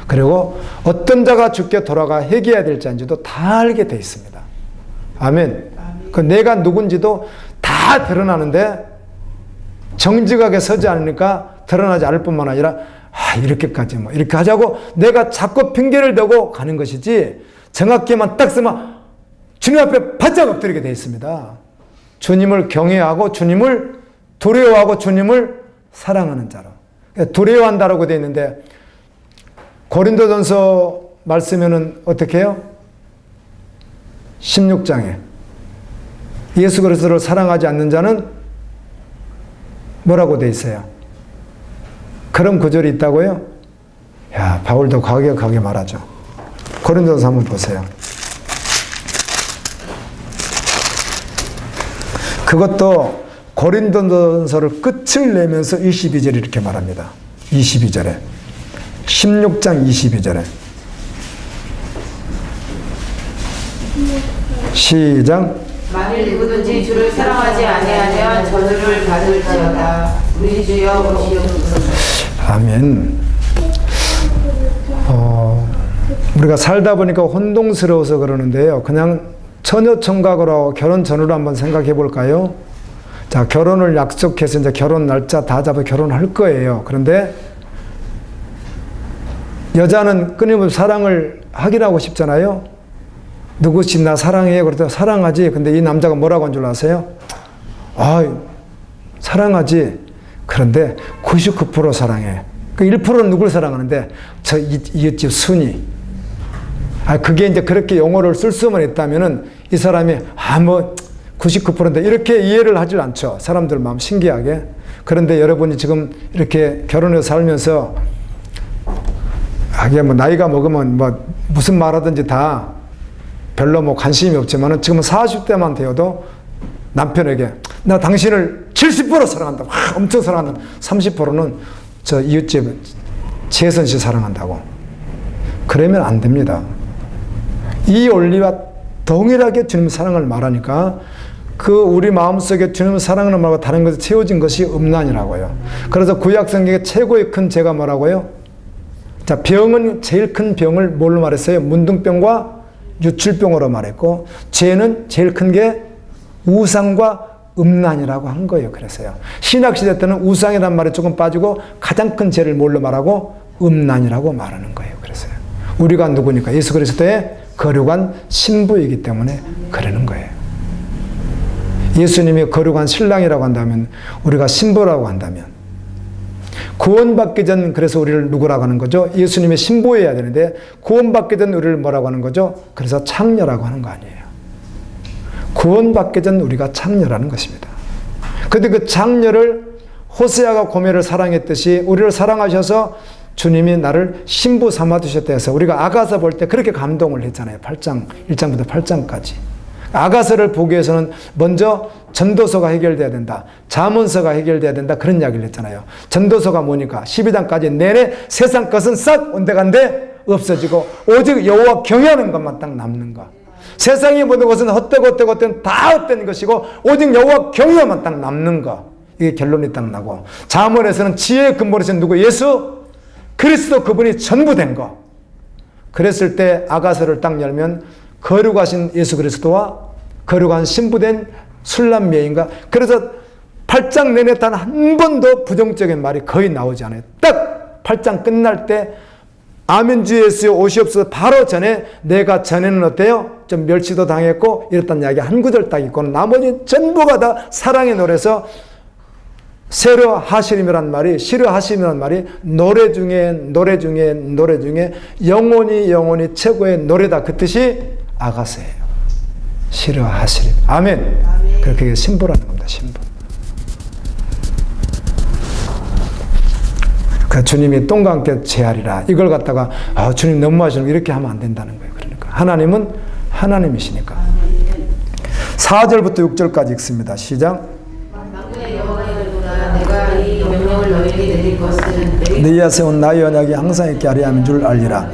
그리고 어떤 자가 죽게 돌아가 회개해야 될지도 다 알게 돼 있습니다. 아멘. 그 내가 누군지도 다 드러나는데 정직하게 서지 않으니까 드러나지 않을 뿐만 아니라 이렇게까지 이렇게 하자고 내가 자꾸 핑계를 대고 가는 것이지 정확히만 딱 쓰면 주님 앞에 바짝 엎드리게 되어 있습니다. 주님을 경외하고 주님을 두려워하고 주님을 사랑하는 자로. 두려워한다라고 되어 있는데 고린도전서 말씀에는 어떻게 해요? 16장에 예수 그리스도를 사랑하지 않는 자는 뭐라고 되어 있어요? 그런 구절이 있다고요? 야, 바울도 과격하게 말하죠. 고린도전서 한번 보세요. 그것도 고린도전서를 끝을 내면서 22절에 이렇게 말합니다. 22절에 16장 22절에 시작. 만일 누구든지 주를 사랑하지 아니하면 저주를 받을지어다. 우리 주여 보시옵소서. 아멘. 우리가 살다 보니까 혼동스러워서 그러는데요. 그냥 처녀 청각으로 결혼 전후로 한번 생각해 볼까요? 자, 결혼을 약속해서 이제 결혼 날짜 다 잡아 결혼할 거예요. 그런데 여자는 끊임없이 사랑을 하긴 하고 싶잖아요. 누구시 나 사랑해. 그랬더니 사랑하지. 근데 이 남자가 뭐라고 한 줄 아세요? 사랑하지. 그런데 99% 사랑해. 그 1%는 누굴 사랑하는데 저 이웃집 순이. 그게 이제 그렇게 용어를 쓸 수만 있다면은 이 사람이 99%인데 이렇게 이해를 하질 않죠. 사람들 마음 신기하게. 그런데 여러분이 지금 이렇게 결혼해서 살면서 나이가 먹으면 무슨 말하든지 다 별로 관심이 없지만은 지금 40대만 되어도 남편에게 나 당신을 70% 사랑한다. 엄청 사랑한다. 30%는 저 이웃집 재선 씨 사랑한다고. 그러면 안 됩니다. 이 원리와 동일하게 주님 사랑을 말하니까 그 우리 마음속에 주님 사랑을 말하고 다른 것에 채워진 것이 음란이라고요. 그래서 구약 성경의 최고의 큰 죄가 뭐라고요? 자, 병은 제일 큰 병을 뭘로 말했어요? 문둥병과 유출병으로 말했고, 죄는 제일 큰 게 우상과 음란이라고 한 거예요. 그래서요. 신학시대 때는 우상이란 말이 조금 빠지고 가장 큰 죄를 뭘로 말하고? 음란이라고 말하는 거예요. 그래서요. 우리가 누구니까? 예수 그리스도의 거룩한 신부이기 때문에 그러는 거예요. 예수님이 거룩한 신랑이라고 한다면, 우리가 신부라고 한다면, 구원받기 전 그래서 우리를 누구라고 하는 거죠? 예수님의 신부여야 되는데 구원받기 전 우리를 뭐라고 하는 거죠? 그래서 창녀라고 하는 거 아니에요. 구원받기 전 우리가 창녀라는 것입니다. 그런데 그 창녀를 호세아가 고멜을 사랑했듯이 우리를 사랑하셔서 주님이 나를 신부 삼아 두셨다 해서 우리가 아가서 볼 때 그렇게 감동을 했잖아요. 8장, 1장부터 8장까지. 아가서를 보기 위해서는 먼저 전도서가 해결돼야 된다. 잠언서가 해결돼야 된다. 그런 이야기를 했잖아요. 전도서가 뭐니까 12장까지 내내 세상 것은 싹 온데간데 없어지고 오직 여호와 경외하는 것만 딱 남는 거. 세상의 모든 것은 헛되고 다 헛된 것이고 오직 여호와 경외만 딱 남는 거. 이게 결론이 딱 나고 잠언에서는 지혜의 근본에서는 누구? 예수 그리스도 그분이 전부 된 거. 그랬을 때 아가서를 딱 열면 거룩하신 예수 그리스도와 거룩한 신부된 술람매인가. 그래서 8장 내내 단 한 번도 부정적인 말이 거의 나오지 않아요. 딱 8장 끝날 때 아멘 주 예수여 오시옵소서 바로 전에 내가 전에는 어때요? 좀 멸시도 당했고 이랬단 이야기 한 구절 딱 있고 나머지 전부가 다 사랑의 노래에서 세려 하시림이란 말이 시려 하시림이란 말이 노래 중에 영원히 최고의 노래다. 그 뜻이 아가서예요. 시려 하시림. 아멘. 그렇게 신부라는 겁니다. 신부. 그 주님이 똥과 함께 제하리라. 이걸 갖다가 주님 너무하시면 이렇게 하면 안 된다는 거예요. 그러니까 하나님은 하나님이시니까. 4절부터 6절까지 읽습니다. 시작. 내가 이 명령을 너희에게 내릴 것은 너희가 세운 나의 언약이 항상 있게 하려 함인 줄 알리라.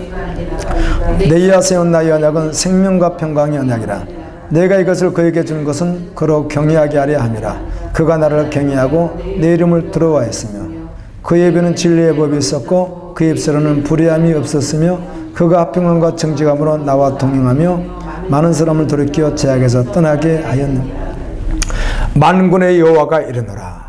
너희가 세운 나의 언약은 생명과 평강의 언약이라. 내가 이것을 그에게 준 것은 그로 경외하게 하려 함이라. 그가 나를 경외하고 내 이름을 두려워했으며 그의 입에는 진리의 법이 있었고 그 입술에는 불의함이 없었으며 그가 합평함과 정직함으로 나와 동행하며 많은 사람을 돌이켜 죄악에서 떠나게 하였느니라. 만군의 여호와가 이르노라.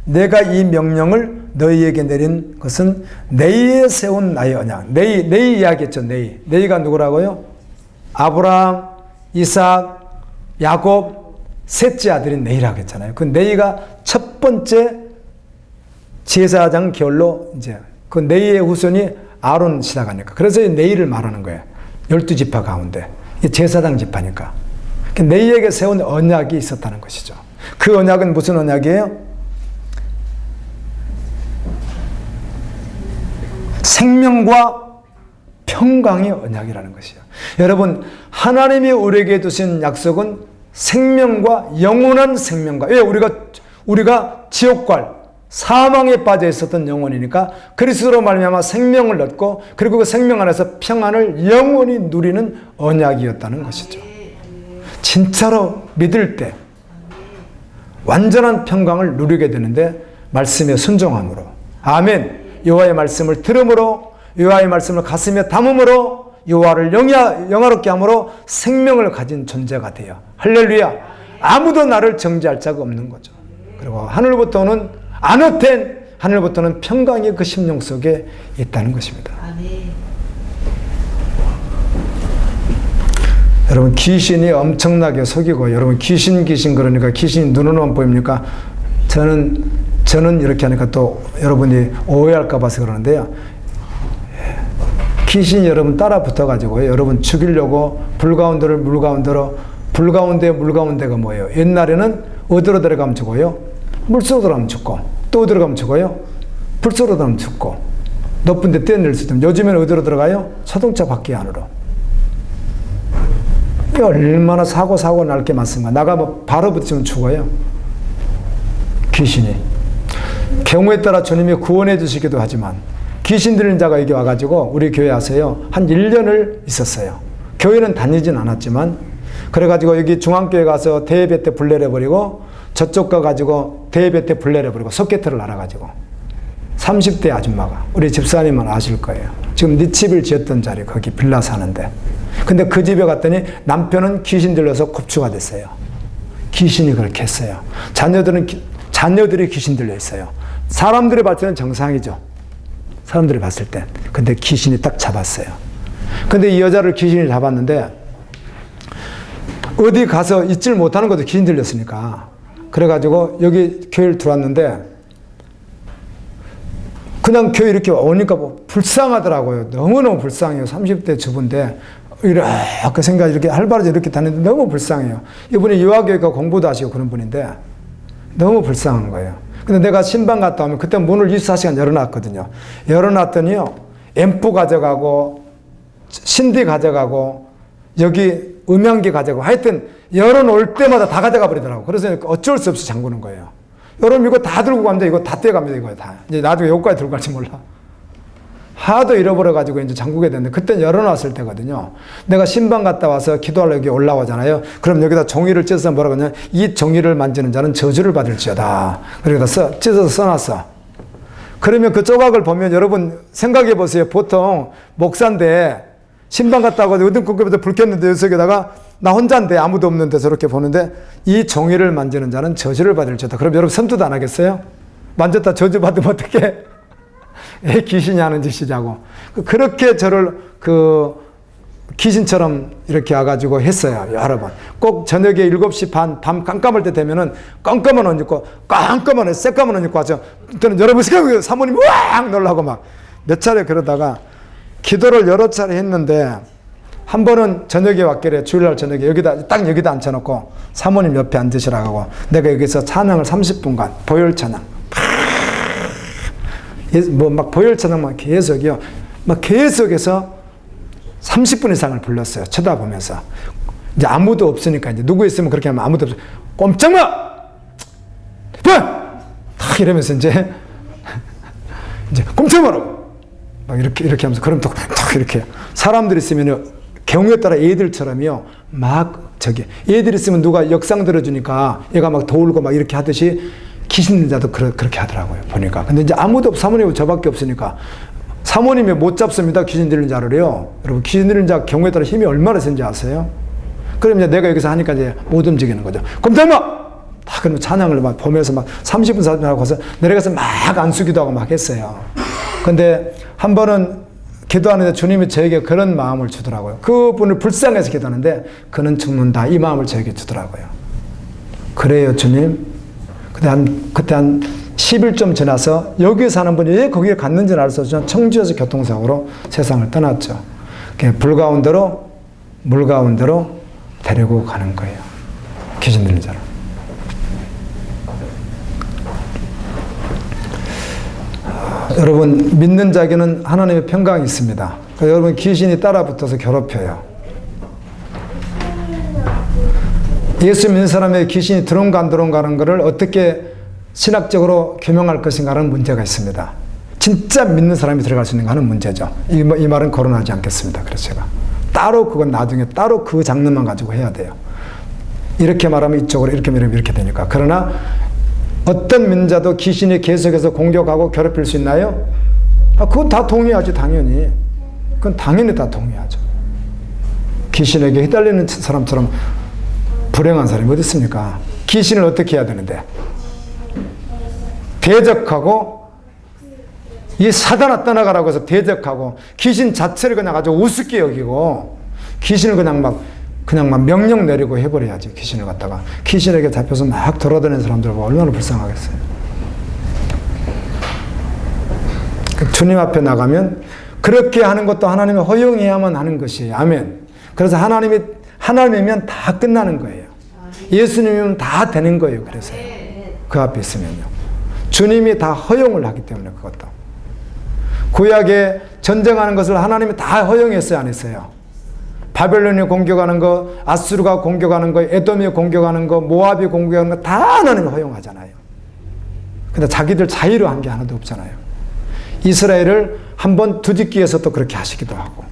내가 이 명령을 너희에게 내린 것은 너희에 세운 나의 언약. 너희 이야기했죠. 너희가 누구라고요? 아브라함, 이삭, 야곱 셋째 아들인 너희라고 했잖아요. 그 너희가 첫 번째 제사장 계열로 이제 그 너희의 후손이 아론 시작하니까. 그래서 너희를 말하는 거예요. 12지파 가운데. 제사장 지파니까. 너희에게 세운 언약이 있었다는 것이죠. 그 언약은 무슨 언약이에요? 생명과 평강의 언약이라는 것이에요. 여러분, 하나님이 우리에게 두신 약속은 생명과 영원한 생명과. 왜? 우리가 지옥과 사망에 빠져 있었던 영혼이니까 그리스도로 말미암아 생명을 얻고 그리고 그 생명 안에서 평안을 영원히 누리는 언약이었다는 것이죠. 진짜로 믿을 때 완전한 평강을 누리게 되는데 말씀에 순종함으로. 아멘. 여호와의 말씀을 들음으로, 여호와의 말씀을 가슴에 담음으로, 여호와를 영화롭게 함으로 생명을 가진 존재가 돼요. 할렐루야. 아무도 나를 정죄할 자가 없는 거죠. 그리고 하늘부터는 안헛된 하늘부터는 평강이 그 심령 속에 있다는 것입니다. 여러분, 귀신이 엄청나게 속이고, 여러분 귀신 그러니까 귀신이 눈으로만 안 보입니까? 저는 이렇게 하니까 또 여러분이 오해할까 봐서 그러는데요. 귀신이 여러분 따라 붙어가지고 여러분 죽이려고 불가운데를 물가운데로, 물가운데가 뭐예요? 옛날에는 어디로 들어가면 죽어요? 물속으로 들어가면 죽고, 또 들어가면 죽어요? 불속으로 들어가면 죽고, 높은 데 뛰어낼 수 있으면. 요즘에는 어디로 들어가요? 자동차 바퀴 안으로. 이게 얼마나 사고 날게 많습니까? 나가면 바로 붙이면 죽어요. 귀신이. 경우에 따라 주님이 구원해 주시기도 하지만 귀신 들린 자가 여기 와가지고 우리 교회 와서요 한 1년을 있었어요. 교회는 다니진 않았지만 그래가지고 여기 중앙교회 가서 대예배 때 불내려버리고 저쪽 가가지고 대예배 때 불내려버리고 석계틀을 날아가지고 30대 아줌마가, 우리 집사님은 아실 거예요. 지금 니집을 지었던 자리 거기 빌라 사는데, 근데 그 집에 갔더니 남편은 귀신 들려서 곱추가 됐어요. 귀신이 그렇게 했어요. 자녀들이 귀신 들려 있어요. 사람들이 봤을 때는 정상이죠. 사람들이 봤을 때. 근데 귀신이 딱 잡았어요. 근데 이 여자를 귀신이 잡았는데 어디 가서 있질 못하는 것도 귀신 들렸으니까. 그래가지고 여기 교회를 들어왔는데 그냥 교회 이렇게 오니까 뭐 불쌍하더라고요. 너무너무 불쌍해요. 30대 주부인데 이렇게 생각이 이렇게 활발하게 이렇게 다니는데 너무 불쌍해요. 이분이 유아교육과 공부도 하시고 그런 분인데 너무 불쌍한 거예요. 근데 내가 신방 갔다 오면 그때 문을 24시간 열어놨거든요. 열어놨더니요, 앰프 가져가고, 신디 가져가고, 여기 음향기 가져가고, 하여튼 열어놓을 때마다 다 가져가 버리더라고. 그래서 어쩔 수 없이 잠그는 거예요. 여러분 이거 다 들고 갑니다. 이거 다 떼갑니다. 이거 다. 이제 나중에 여기까지 들고 갈지 몰라. 하도 잃어버려가지고 이제 잠그게 됐는데, 그때 열어놨을 때거든요. 내가 신방 갔다 와서 기도하러 여기 올라오잖아요. 그럼 여기다 종이를 찢어서 뭐라고 하냐. 이 종이를 만지는 자는 저주를 받을지어다. 그러다 찢어서 써놨어. 그러면 그 조각을 보면 여러분 생각해 보세요. 보통 목사인데 신방 갔다 와서 어둠 불 켰는데 여기다가 나 혼자인데 아무도 없는데 저렇게 보는데 이 종이를 만지는 자는 저주를 받을지어다. 그럼 여러분 섬투도 안 하겠어요? 만졌다 저주 받으면 어떡해? 애 귀신이 하는 짓이자고. 그렇게 저를 귀신처럼 이렇게 와가지고 했어요. 여러 번. 꼭 저녁에 7시 반, 밤 깜깜할 때 되면은 깜깜한 옷 입고, 깜깜한 새까만 옷 입고 와서, 저는 여러분 사모님 으악 놀라고 막 몇 차례 그러다가 기도를 여러 차례 했는데, 한 번은 저녁에 왔길래 주일날 저녁에 딱 여기다 앉혀놓고 사모님 옆에 앉으시라고 하고, 내가 여기서 찬양을 30분간, 보혈 찬양. 막 보혈 찬양만 계속이요. 막 계속해서 30분 이상을 불렀어요. 쳐다보면서. 이제 아무도 없으니까, 이제 누구 있으면 그렇게 하면 아무도 없어. 꼼짝마! 탁 이러면서 이제 꼼짝마라고! 막 이렇게 하면서, 그럼 탁 이렇게. 사람들 있으면 경우에 따라 애들처럼요. 애들 있으면 누가 역상 들어주니까 얘가 막 도울고 막 이렇게 하듯이 귀신 들린 자도 그렇게 하더라고요. 보니까. 근데 이제 아무도 사모님은 저밖에 없으니까. 사모님이 못 잡습니다. 귀신 들린 자를요. 여러분, 귀신 들린 자 경우에 따라 힘이 얼마나 센지 아세요? 그럼 이제 내가 여기서 하니까 이제 못 움직이는 거죠. 꼼짝마! 다 그러면 찬양을 막 보면서 막 30분, 40분 하고서 내려가서 막 안수기도 하고 막 했어요. 근데 한 번은 기도하는데 주님이 저에게 그런 마음을 주더라고요. 그분을 불쌍해서 기도하는데 그는 죽는다. 이 마음을 저에게 주더라고요. 그래요, 주님. 그때 한 10일 좀 지나서 여기에 사는 분이 왜 거기에 갔는지는 알 수 없지만 청주에서 교통사고로 세상을 떠났죠. 불 가운데로 물 가운데로 데리고 가는 거예요. 귀신 들린 자를. 여러분, 믿는 자에게는 하나님의 평강이 있습니다. 여러분, 귀신이 따라붙어서 괴롭혀요. 예수 믿는 사람의 귀신이 들어온가 안 들어온가 하는 것을 어떻게 신학적으로 규명할 것인가 하는 문제가 있습니다. 진짜 믿는 사람이 들어갈 수 있는가 하는 문제죠. 이 말은 거론하지 않겠습니다. 그래서 제가 따로 그건 나중에 따로 그 장르만 가지고 해야 돼요. 이렇게 말하면 이쪽으로, 이렇게 말하면 이렇게 되니까. 그러나 어떤 민자도 귀신이 계속해서 공격하고 괴롭힐 수 있나요? 그건 다 동의하지, 당연히. 그건 당연히 다 동의하죠. 귀신에게 휘달리는 사람처럼 불행한 사람이 어디 있습니까? 귀신을 어떻게 해야 되는데? 대적하고, 이 사단아 떠나가라고 해서 대적하고, 귀신 자체를 그냥 아주 우습게 여기고, 귀신을 그냥 막 명령 내리고 해버려야지. 귀신을 갖다가. 귀신에게 잡혀서 막 돌아다니는 사람들 보고 얼마나 불쌍하겠어요. 주님 앞에 나가면 그렇게 하는 것도 하나님이 허용해야만 하는 것이에요. 아멘. 그래서 하나님이면 다 끝나는 거예요. 예수님이면 다 되는 거예요. 그래서 그 앞에 있으면요. 주님이 다 허용을 하기 때문에 그것도. 구약에 전쟁하는 것을 하나님이 다 허용했어요, 안 했어요? 바벨론이 공격하는 거, 아수르가 공격하는 거, 에돔이 공격하는 거, 모압이 공격하는 거 다 하나님이 허용하잖아요. 근데 자기들 자유로 한 게 하나도 없잖아요. 이스라엘을 한번 뒤집기 위해서 또 그렇게 하시기도 하고.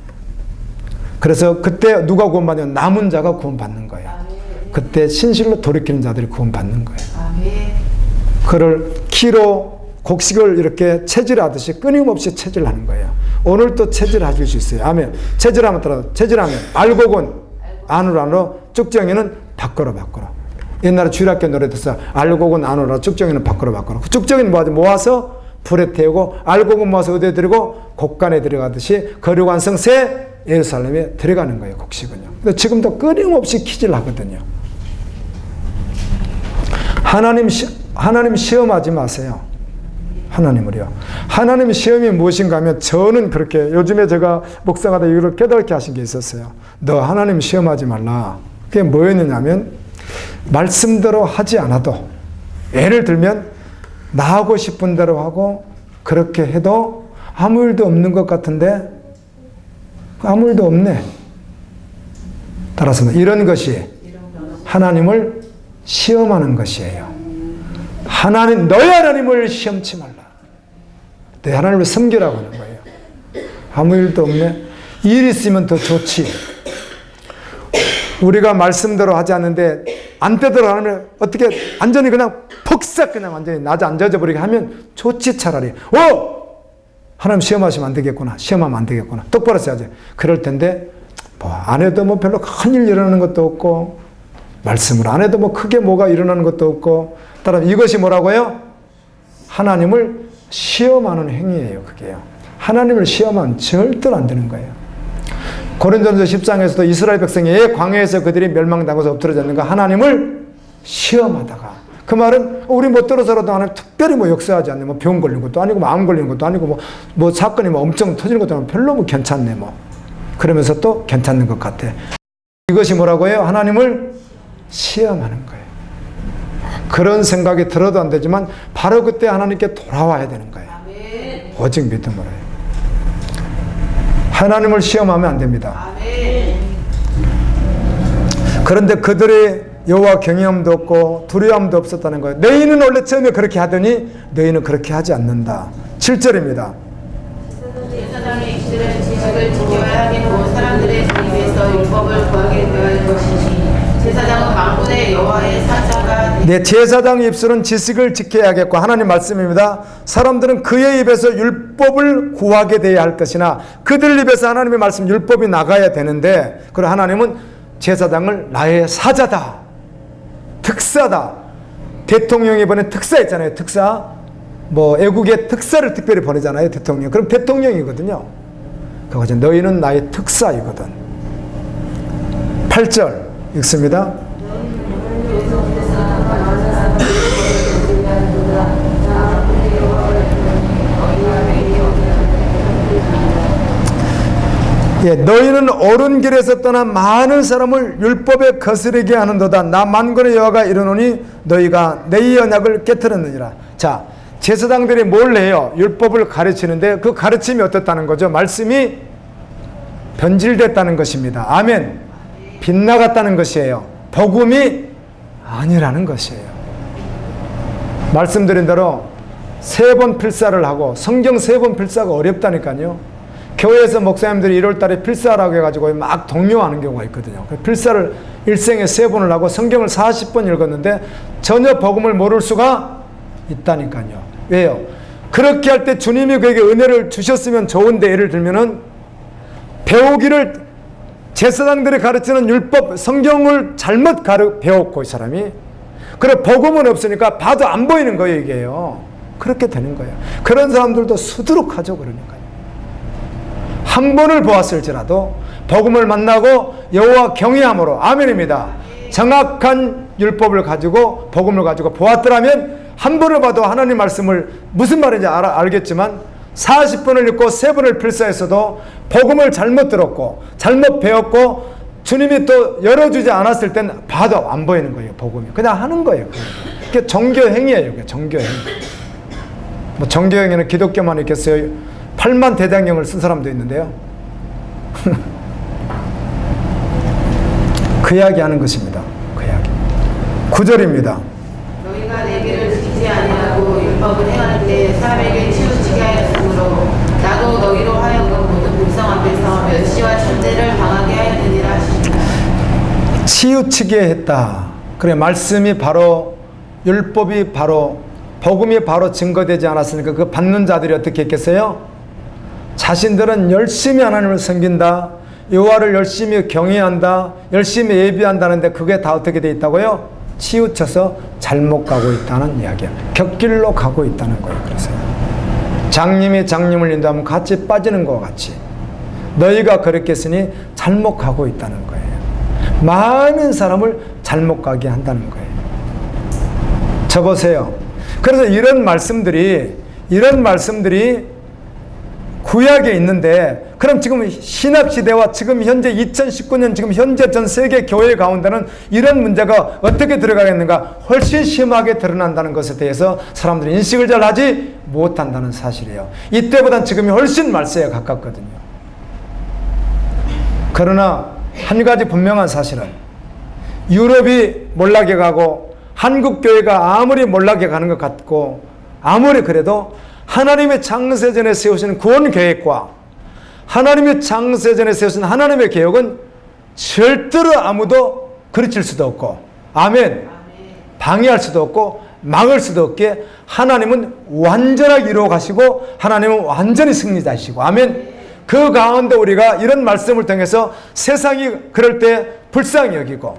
그래서 그때 누가 구원받냐면 남은 자가 구원받는 거예요. 그때 신실로 돌이키는 자들이 구원받는 거예요. 그를 키로 곡식을 이렇게 체질하듯이 끊임없이 체질하는 거예요. 오늘 또 체질하실 수 있어요. 아멘. 체질하면 알곡은 안으로 쭉정이는 밖으로. 옛날에 주일학교 노래 듣서 알곡은 안으로 쭉정이는 밖으로. 그 쭉정이는 모아서 불에 태우고 알곡은 모아서 어디에 들이고 곡간에 들어가듯이 거룩한 성 새 예루살렘에 들어가는 거예요. 곡식은요. 근데 지금도 끊임없이 키질하거든요. 하나님 시험하지 마세요. 하나님을요. 하나님의 시험이 무엇인가 하면 저는 그렇게 요즘에 제가 묵상하다 이걸 깨닫게 하신 게 있었어요. 너 하나님 시험하지 말라. 그게 뭐였느냐면 말씀대로 하지 않아도 예를 들면 나 하고 싶은 대로 하고 그렇게 해도 아무 일도 없는 것 같은데 아무 일도 없네. 따라서 이런 것이 하나님을 시험하는 것이에요. 너희 하나님을 시험치 말라. 내 하나님을 섬기라고 하는 거예요. 아무 일도 없네. 일 있으면 더 좋지. 우리가 말씀대로 하지 않는데 안 되도록 하면 어떻게 완전히 그냥 퍽싹 그냥 완전히 낮에 안 젖어버리게 하면 좋지 차라리. 하나님 시험하시면 안 되겠구나. 시험하면 안 되겠구나. 똑바로 써야지. 그럴 텐데 안 해도 별로 큰일 일어나는 것도 없고 말씀을 안 해도 크게 뭐가 일어나는 것도 없고 따라 이것이 뭐라고요? 하나님을 시험하는 행위예요. 그게요. 하나님을 시험하면 절대로 안 되는 거예요. 고린도전서 10장에서도 이스라엘 백성이 광야에서 그들이 멸망당해서 엎드러졌는가 하나님을 시험하다가 그 말은 우리 못 들어서라도 하나님 특별히 역사하지 않네. 병 걸린 것도 아니고 암 걸리는 것도 아니고 사건이 엄청 터지는 것도 아니고 별로 괜찮네 그러면서 또 괜찮은 것 같아. 이것이 뭐라고요? 하나님을 시험하는 거예요. 그런 생각이 들어도 안 되지만 바로 그때 하나님께 돌아와야 되는 거예요. 아멘. 오직 믿음으로 해요. 하나님을 시험하면 안 됩니다. 아멘. 그런데 그들의 여호와 경외함도 없고 두려움도 없었다는 거예요. 너희는 원래 처음에 그렇게 하더니 너희는 그렇게 하지 않는다. 7절입니다. 제사장의 입술은 지식을 지켜야 하겠고 사람들의 입에서 율법을 구하게 되어야 할 것이니 제사장은 만군의 여호와의 사자가 네, 제사장 입술은 지식을 지켜야겠고 하나님 말씀입니다. 사람들은 그의 입에서 율법을 구하게 되어야 할 것이나 그들 입에서 하나님의 말씀 율법이 나가야 되는데 그리고 하나님은 제사장을 나의 사자다. 특사다. 대통령이 보낸 특사 있잖아요. 특사. 애국의 특사를 특별히 보내잖아요. 대통령. 그럼 대통령이거든요. 그거죠. 너희는 나의 특사이거든. 8절 읽습니다. 너희는 옳은 길에서 떠나 많은 사람을 율법에 거스르게 하는도다. 나 만군의 여호와가 이르노니 너희가 내 언약을 깨트렸느니라. 자, 제사장들이 뭘 해요? 율법을 가르치는데 그 가르침이 어떻다는 거죠? 말씀이 변질됐다는 것입니다. 아멘. 빗나갔다는 것이에요. 복음이 아니라는 것이에요. 말씀드린 대로 3번 필사를 하고 성경 3번 필사가 어렵다니까요. 교회에서 목사님들이 1월달에 필사라고 해가지고 막 독려하는 경우가 있거든요. 필사를 일생에 3번을 하고 성경을 40번 읽었는데 전혀 복음을 모를 수가 있다니까요. 왜요? 그렇게 할 때 주님이 그에게 은혜를 주셨으면 좋은데 예를 들면은 배우기를 제사장들이 가르치는 율법 성경을 잘못 배웠고 이 사람이 그래 복음은 없으니까 봐도 안 보이는 거예요. 이게요. 그렇게 되는 거예요. 그런 사람들도 수두룩하죠. 그러니까요. 한 번을 보았을지라도 복음을 만나고 여호와 경외함으로 아멘입니다. 정확한 율법을 가지고 복음을 가지고 보았더라면 한 번을 봐도 하나님 말씀을 무슨 말인지 알겠지만 40번을 읽고 3번을 필사했어도 복음을 잘못 들었고 잘못 배웠고 주님이 또 열어주지 않았을 땐 봐도 안 보이는 거예요. 복음이 그냥 하는 거예요. 그게 종교행위예요. 그게 종교행위. 종교행위는 기독교만 있겠어요. 8만 대장경을 쓴 사람도 있는데요. 그 이야기 하는 것입니다. 그 이야기. 9절입니다. 너희가 내 길을 지키지 아니하고 율법을 행할 때 사람에게 치우치게 하였으므로 나도 너희로 하여금 모든 불성 앞에서 멸시와 천대를 당하게 하였느니라 하시니라. 치우치게 했다. 그래 말씀이 바로 율법이 바로 복음이 바로 증거되지 않았으니까 그 받는 자들이 어떻게 했겠어요? 자신들은 열심히 하나님을 섬긴다. 여호와를 열심히 경외한다. 열심히 예비한다는데 그게 다 어떻게 돼 있다고요? 치우쳐서 잘못 가고 있다는 이야기야. 곁길로 가고 있다는 거예요. 그래서 장님이 장님을 인도하면 같이 빠지는 것과 같이 너희가 그렇게 했으니 잘못 가고 있다는 거예요. 많은 사람을 잘못 가게 한다는 거예요. 저보세요. 그래서 이런 말씀들이 구약에 있는데 그럼 지금 신학시대와 지금 현재 2019년 지금 현재 전 세계 교회 가운데는 이런 문제가 어떻게 들어가겠는가? 훨씬 심하게 드러난다는 것에 대해서 사람들이 인식을 잘 하지 못한다는 사실이에요. 이때보단 지금이 훨씬 말세에 가깝거든요. 그러나 한 가지 분명한 사실은 유럽이 몰락해 가고 한국 교회가 아무리 몰락해 가는 것 같고 아무리 그래도 하나님의 창세전에 세우신 구원 계획과 하나님의 창세전에 세우신 하나님의 계획은 절대로 아무도 그르칠 수도 없고 아멘 방해할 수도 없고 막을 수도 없게 하나님은 완전하게 이루어 가시고 하나님은 완전히 승리자이시고 아멘. 그 가운데 우리가 이런 말씀을 통해서 세상이 그럴 때 불쌍히 여기고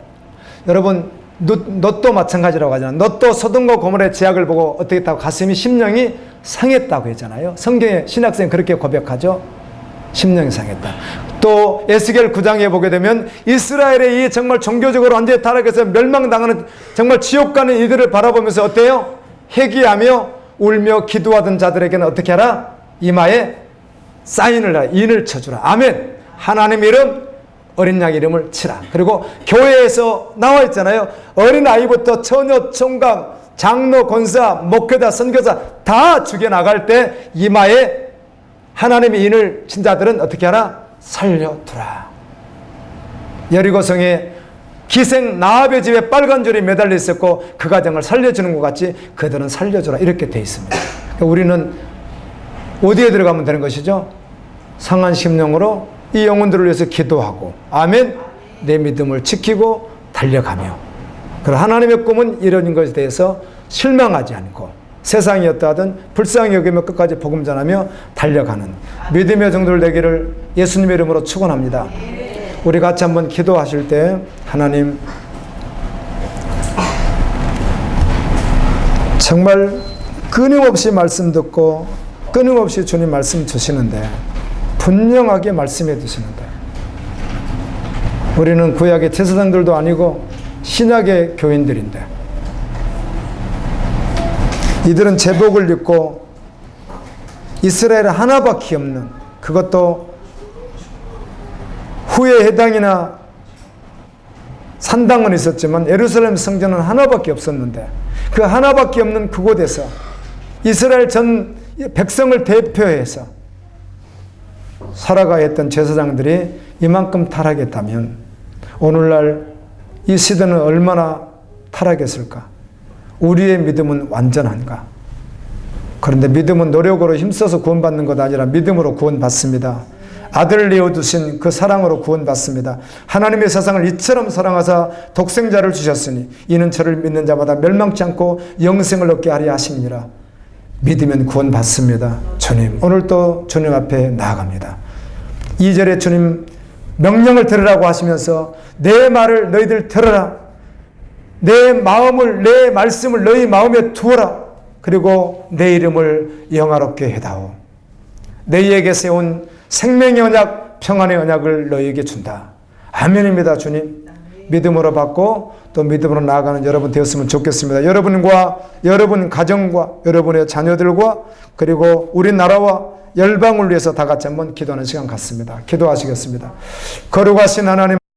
여러분 롯도 마찬가지라고 하잖아요. 롯도 소돔과 고모라의 제약을 보고 어떻게 했다고 가슴이 심령이 상했다고 했잖아요. 성경에 신학생이 그렇게 고백하죠. 심령이 상했다. 또 에스겔 9장에 보게 되면 이스라엘의 이 정말 종교적으로 완전히 타락해서 멸망당하는 정말 지옥 가는 이들을 바라보면서 어때요? 회개하며 울며 기도하던 자들에게는 어떻게 하라? 이마에 사인을 하라. 인을 쳐주라. 아멘. 하나님 이름 어린 양 이름을 치라. 그리고 교회에서 나와 있잖아요. 어린아이부터 처녀, 총각, 장로, 권사, 목회자, 선교사 다 죽여나갈 때 이마에 하나님의 인을 친 자들은 어떻게 하라? 살려두라. 여리고성에 기생 나합의 집에 빨간 줄이 매달려 있었고 그 가정을 살려주는 것 같이 그들은 살려주라 이렇게 돼 있습니다. 우리는 어디에 들어가면 되는 것이죠? 상한 심령으로 이 영혼들을 위해서 기도하고 아멘 내 믿음을 지키고 달려가며 그리고 하나님의 꿈은 이런 것에 대해서 실망하지 않고 세상이 어떠하든 불쌍히 여기며 끝까지 복음 전하며 달려가는 믿음의 정도를 되기를 예수님의 이름으로 축원합니다. 우리 같이 한번 기도하실 때 하나님 정말 끊임없이 말씀 듣고 끊임없이 주님 말씀 주시는데 분명하게 말씀해 주시는데 우리는 구약의 제사장들도 아니고 신약의 교인들인데 이들은 제복을 입고 이스라엘에 하나밖에 없는 그것도 후에 해당이나 산당은 있었지만 예루살렘 성전은 하나밖에 없었는데 그 하나밖에 없는 그곳에서 이스라엘 전 백성을 대표해서 살아가야 했던 제사장들이 이만큼 타락했다면 오늘날 이 시대는 얼마나 타락했을까? 우리의 믿음은 완전한가? 그런데 믿음은 노력으로 힘써서 구원받는 것 아니라 믿음으로 구원받습니다. 아들을 내어두신 그 사랑으로 구원받습니다. 하나님의 세상을 이처럼 사랑하사 독생자를 주셨으니 이는 저를 믿는 자마다 멸망치 않고 영생을 얻게 하려 하심이니라. 믿으면 구원받습니다. 주님 오늘도 주님 앞에 나아갑니다. 2절에 주님 명령을 들으라고 하시면서 내 말을 너희들 들어라. 내 마음을 내 말씀을 너희 마음에 두어라. 그리고 내 이름을 영화롭게 해다오. 너희에게 세운 생명의 언약 평안의 언약을 너희에게 준다. 아멘입니다. 주님 믿음으로 받고 또 믿음으로 나아가는 여러분 되었으면 좋겠습니다. 여러분과 여러분 가정과 여러분의 자녀들과 그리고 우리나라와 열방을 위해서 다 같이 한번 기도하는 시간 갖습니다. 기도하시겠습니다. 거룩하신 하나님